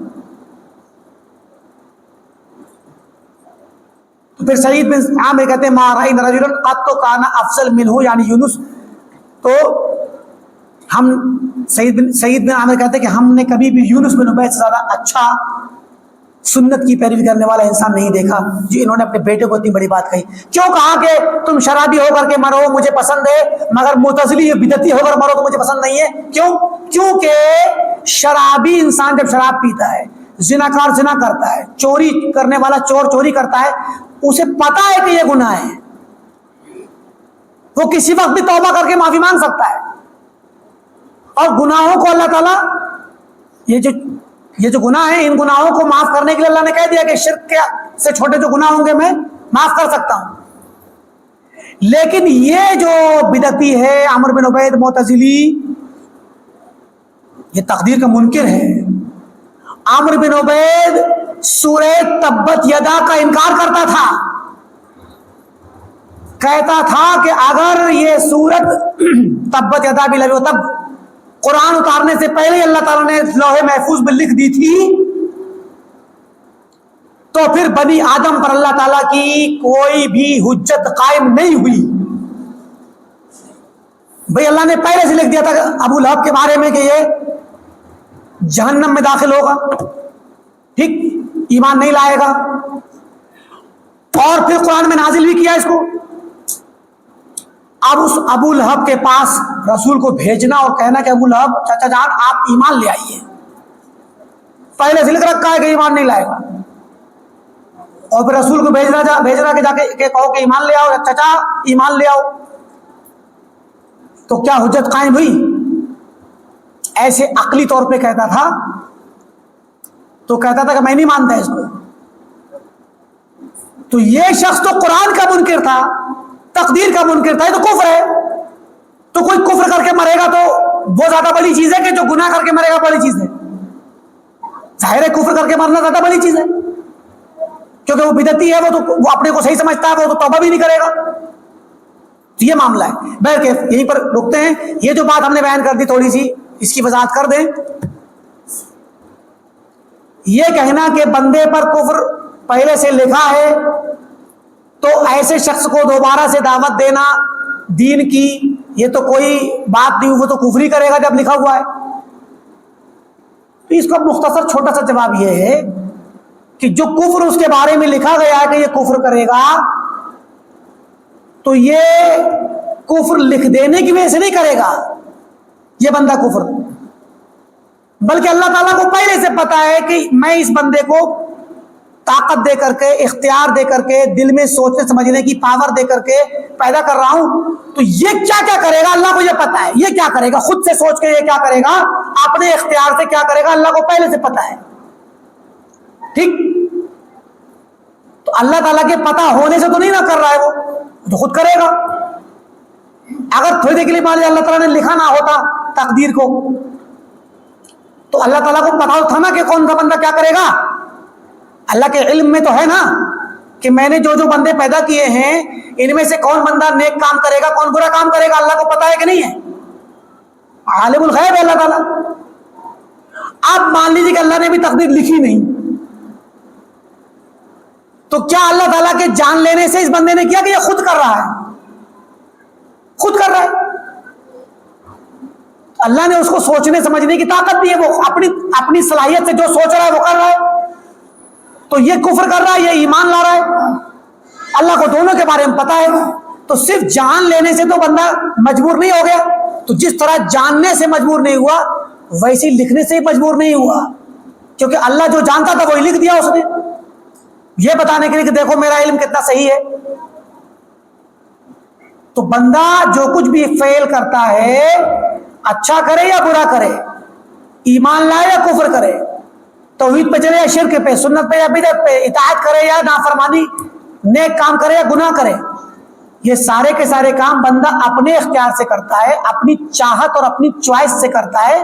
تو پھر سعید بن عامر کہتے ہیں ما رأینا رجلا قط کان افضل منہ، یعنی یونس. تو ہم سعید بن عامر کہتے ہیں کہ ہم نے کبھی بھی یونس بن عبید سے زیادہ اچھا سنت کی پیروی کرنے والا انسان نہیں دیکھا جو انہوں نے اپنے بیٹے کو اتنی بڑی بات کہی. کیوں کہا کہ تم شرابی ہو کر کے مرو مجھے پسند ہے، مگر معتزلی بدعتی ہو کر مرو تو مجھے پسند نہیں ہے. کیوں؟ کیونکہ شرابی انسان جب شراب پیتا ہے، زناکار زنا کرتا ہے، چوری کرنے والا چور چوری کرتا ہے، اسے پتا ہے کہ یہ گناہ ہے، وہ کسی وقت بھی توبہ کر کے معافی مانگ سکتا ہے. اور گناہوں کو اللہ تعالیٰ، یہ جو گناہ ہیں، ان گناہوں کو معاف کرنے کے لیے اللہ نے کہہ دیا کہ شرک سے چھوٹے جو گناہ ہوں گے میں معاف کر سکتا ہوں. لیکن یہ جو بدعتی ہے عمرو بن عبید معتزلی، یہ تقدیر کا منکر ہے. عمرو بن عبید سورہ تبت یدا کا انکار کرتا تھا، کہتا تھا کہ اگر یہ سورت تبت یدا بھی لگے، تب قرآن اتارنے سے پہلے ہی اللہ تعالیٰ نے لوح محفوظ میں لکھ دی تھی، تو پھر بنی آدم پر اللہ تعالیٰ کی کوئی بھی حجت قائم نہیں ہوئی. بھئی اللہ نے پہلے سے لکھ دیا تھا ابو لہب کے بارے میں کہ یہ جہنم میں داخل ہوگا، ٹھیک، ایمان نہیں لائے گا، اور پھر قرآن میں نازل بھی کیا اس کو. اب اس ابو لہب کے پاس رسول کو بھیجنا اور کہنا کہ ابو لہب چچا جان آپ ایمان لے آئیے، پہلے سے لکھ رکھا ہے کہ ایمان نہیں لائے گا، اور پھر رسول کو بھیجنا کہ جا کے کہو کہ ایمان لے آؤ، چچا ایمان لے آؤ، تو کیا حجت قائم ہوئی؟ ایسے عقلی طور پہ کہتا تھا، تو کہتا تھا کہ میں نہیں مانتا اس کو. تو یہ شخص تو قرآن کا منکر تھا، تقدیر کا منکر تھا، یہ تو کفر ہے. تو کوئی کفر کر کے مرے گا تو وہ زیادہ بڑی چیز ہے کہ جو گناہ کر کے مرے گا بڑی چیز ہے. ظاہر ہے کفر کر کے مرنا زیادہ بڑی چیز ہے، کیونکہ وہ بدعتی ہے، وہ اپنے کو صحیح سمجھتا ہے، وہ تو توبہ بھی نہیں کرے گا. تو یہ معاملہ ہے. بہرکیف یہیں پر رکتے ہیں. یہ جو بات ہم نے بیان کر دی تھوڑی سی اس کی وضاحت کر دیں. یہ کہنا کہ بندے پر کفر پہلے سے لکھا ہے تو ایسے شخص کو دوبارہ سے دعوت دینا دین کی، یہ تو کوئی بات نہیں، وہ تو کفر ہی کرے گا جب لکھا ہوا ہے. تو اس کا مختصر چھوٹا سا جواب یہ ہے کہ جو کفر اس کے بارے میں لکھا گیا ہے کہ یہ کفر کرے گا، تو یہ کفر لکھ دینے کی وجہ سے نہیں کرے گا یہ بندہ کفر، بلکہ اللہ تعالیٰ کو پہلے سے پتا ہے کہ میں اس بندے کو طاقت دے کر کے، اختیار دے کر کے، دل میں سوچنے سمجھنے کی پاور دے کر کے پیدا کر رہا ہوں. تو یہ کیا کیا کرے گا اللہ کو یہ پتا ہے. یہ کیا کرے گا خود سے سوچ کے، یہ کیا کرے گا اپنے اختیار سے کیا کرے گا اللہ کو پہلے سے پتا ہے. ٹھیک، تو اللہ تعالیٰ کے پتا ہونے سے تو نہیں نہ کر رہا ہے، وہ تو خود کرے گا. اگر تھوڑی دیر کے لیے مان لیا اللہ تعالیٰ نے لکھا نہ ہوتا تقدیر کو، تو اللہ تعالیٰ کو پتا تھا نا کہ کون سا بندہ کیا کرے گا. اللہ کے علم میں تو ہے نا کہ میں نے جو جو بندے پیدا کیے ہیں ان میں سے کون بندہ نیک کام کرے گا کون برا کام کرے گا, اللہ کو پتا ہے کہ نہیں ہے؟ عالم الغیب ہے اللہ تعالیٰ. آپ مان لیجیے کہ اللہ نے بھی تقدیر لکھی نہیں, تو کیا اللہ تعالیٰ کے جان لینے سے اس بندے نے کیا کہ یہ خود کر رہا ہے, خود کر رہا ہے؟ اللہ نے اس کو سوچنے سمجھنے کی طاقت دی ہے, وہ اپنی صلاحیت سے جو سوچ رہا ہے وہ کر رہا ہے. تو یہ کفر کر رہا ہے, یہ ایمان لا رہا ہے, اللہ کو دونوں کے بارے میں پتا ہے. تو صرف جان لینے سے تو بندہ مجبور نہیں ہو گیا, تو جس طرح جاننے سے مجبور نہیں ہوا ویسے لکھنے سے مجبور نہیں ہوا, کیونکہ اللہ جو جانتا تھا وہی لکھ دیا اس نے, یہ بتانے کے لیے کہ دیکھو میرا علم کتنا صحیح ہے. تو بندہ جو کچھ بھی فعل کرتا ہے, اچھا کرے یا برا کرے, ایمان لائے یا کفر کرے, توحید پہ چلے یا شرک پہ, سنت پہ یا بدعت پہ, اطاعت کرے یا نافرمانی, نیک کام کرے یا گناہ کرے, یہ سارے کے سارے کام بندہ اپنے اختیار سے کرتا ہے, اپنی چاہت اور اپنی چوائس سے کرتا ہے.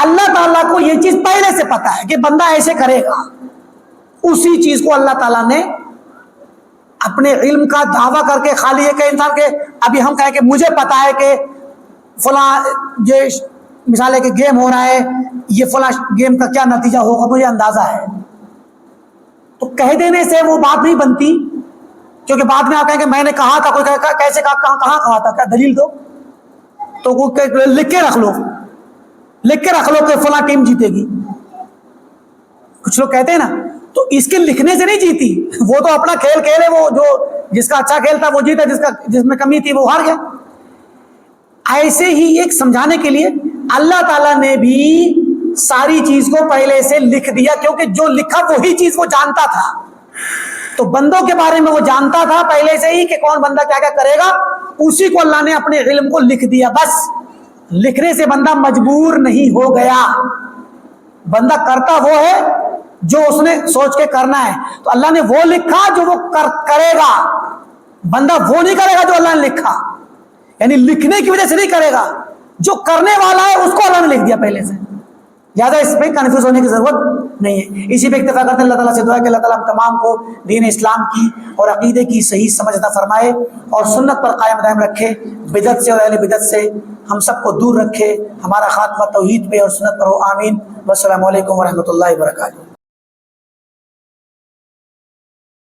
اللہ تعالیٰ کو یہ چیز پہلے سے پتا ہے کہ بندہ ایسے کرے گا. اسی چیز کو اللہ تعالیٰ نے اپنے علم کا دعویٰ کر کے خالی ہے کہ انسان کے ابھی ہم کہیں کہ مجھے پتا ہے کہ فلاں یہ مثال ہے کہ گیم ہو رہا ہے, یہ فلاں گیم کا کیا نتیجہ ہوگا مجھے اندازہ ہے, تو کہہ دینے سے وہ بات نہیں بنتی, کیونکہ بعد میں آپ کہیں کہ میں نے کہا تھا, کوئی کیسے کہا, کہاں کہا تھا, کیا دلیل دو, تو وہ لکھ کے رکھ لو, لکھ کے رکھ لو کہ فلاں ٹیم جیتے گی. کچھ لوگ کہتے ہیں نا, تو اس کے لکھنے سے نہیں جیتی, وہ تو اپنا کھیل کھیلے, وہ جو جس کا اچھا کھیل تھا وہ جیتا, جس میں کمی تھی وہ ہار گیا. ایسے ہی ایک سمجھانے کے لیے اللہ تعالیٰ نے بھی ساری چیز کو پہلے سے لکھ دیا, کیونکہ جو لکھا وہی چیز وہ جانتا تھا. تو بندوں کے بارے میں وہ جانتا تھا پہلے سے ہی کہ کون بندہ کیا کیا کرے گا, اسی کو اللہ نے اپنے علم کو لکھ دیا. بس لکھنے سے بندہ مجبور نہیں ہو گیا, بندہ کرتا وہ ہے جو اس نے سوچ کے کرنا ہے. تو اللہ نے وہ لکھا جو وہ کرے گا, بندہ وہ نہیں کرے گا جو اللہ نے لکھا, یعنی لکھنے کی وجہ سے نہیں کرے گا, جو کرنے والا ہے اس کو اللہ نے لکھ دیا پہلے سے. زیادہ اس پہ کنفیوز ہونے کی ضرورت نہیں ہے. اسی پہ اکتفا کرتے ہیں. اللہ تعالیٰ سے دعا ہے کہ اللہ تعالیٰ ہم تمام کو دین اسلام کی اور عقیدے کی صحیح سمجھ عطا فرمائے اور سنت پر قائم دائم رکھے, بدعت سے اور اہل بدعت سے ہم سب کو دور رکھے, ہمارا خاتمہ توحید پہ اور سنت پر ہو, آمین. والسلام علیکم ورحمۃ اللہ وبرکاتہ.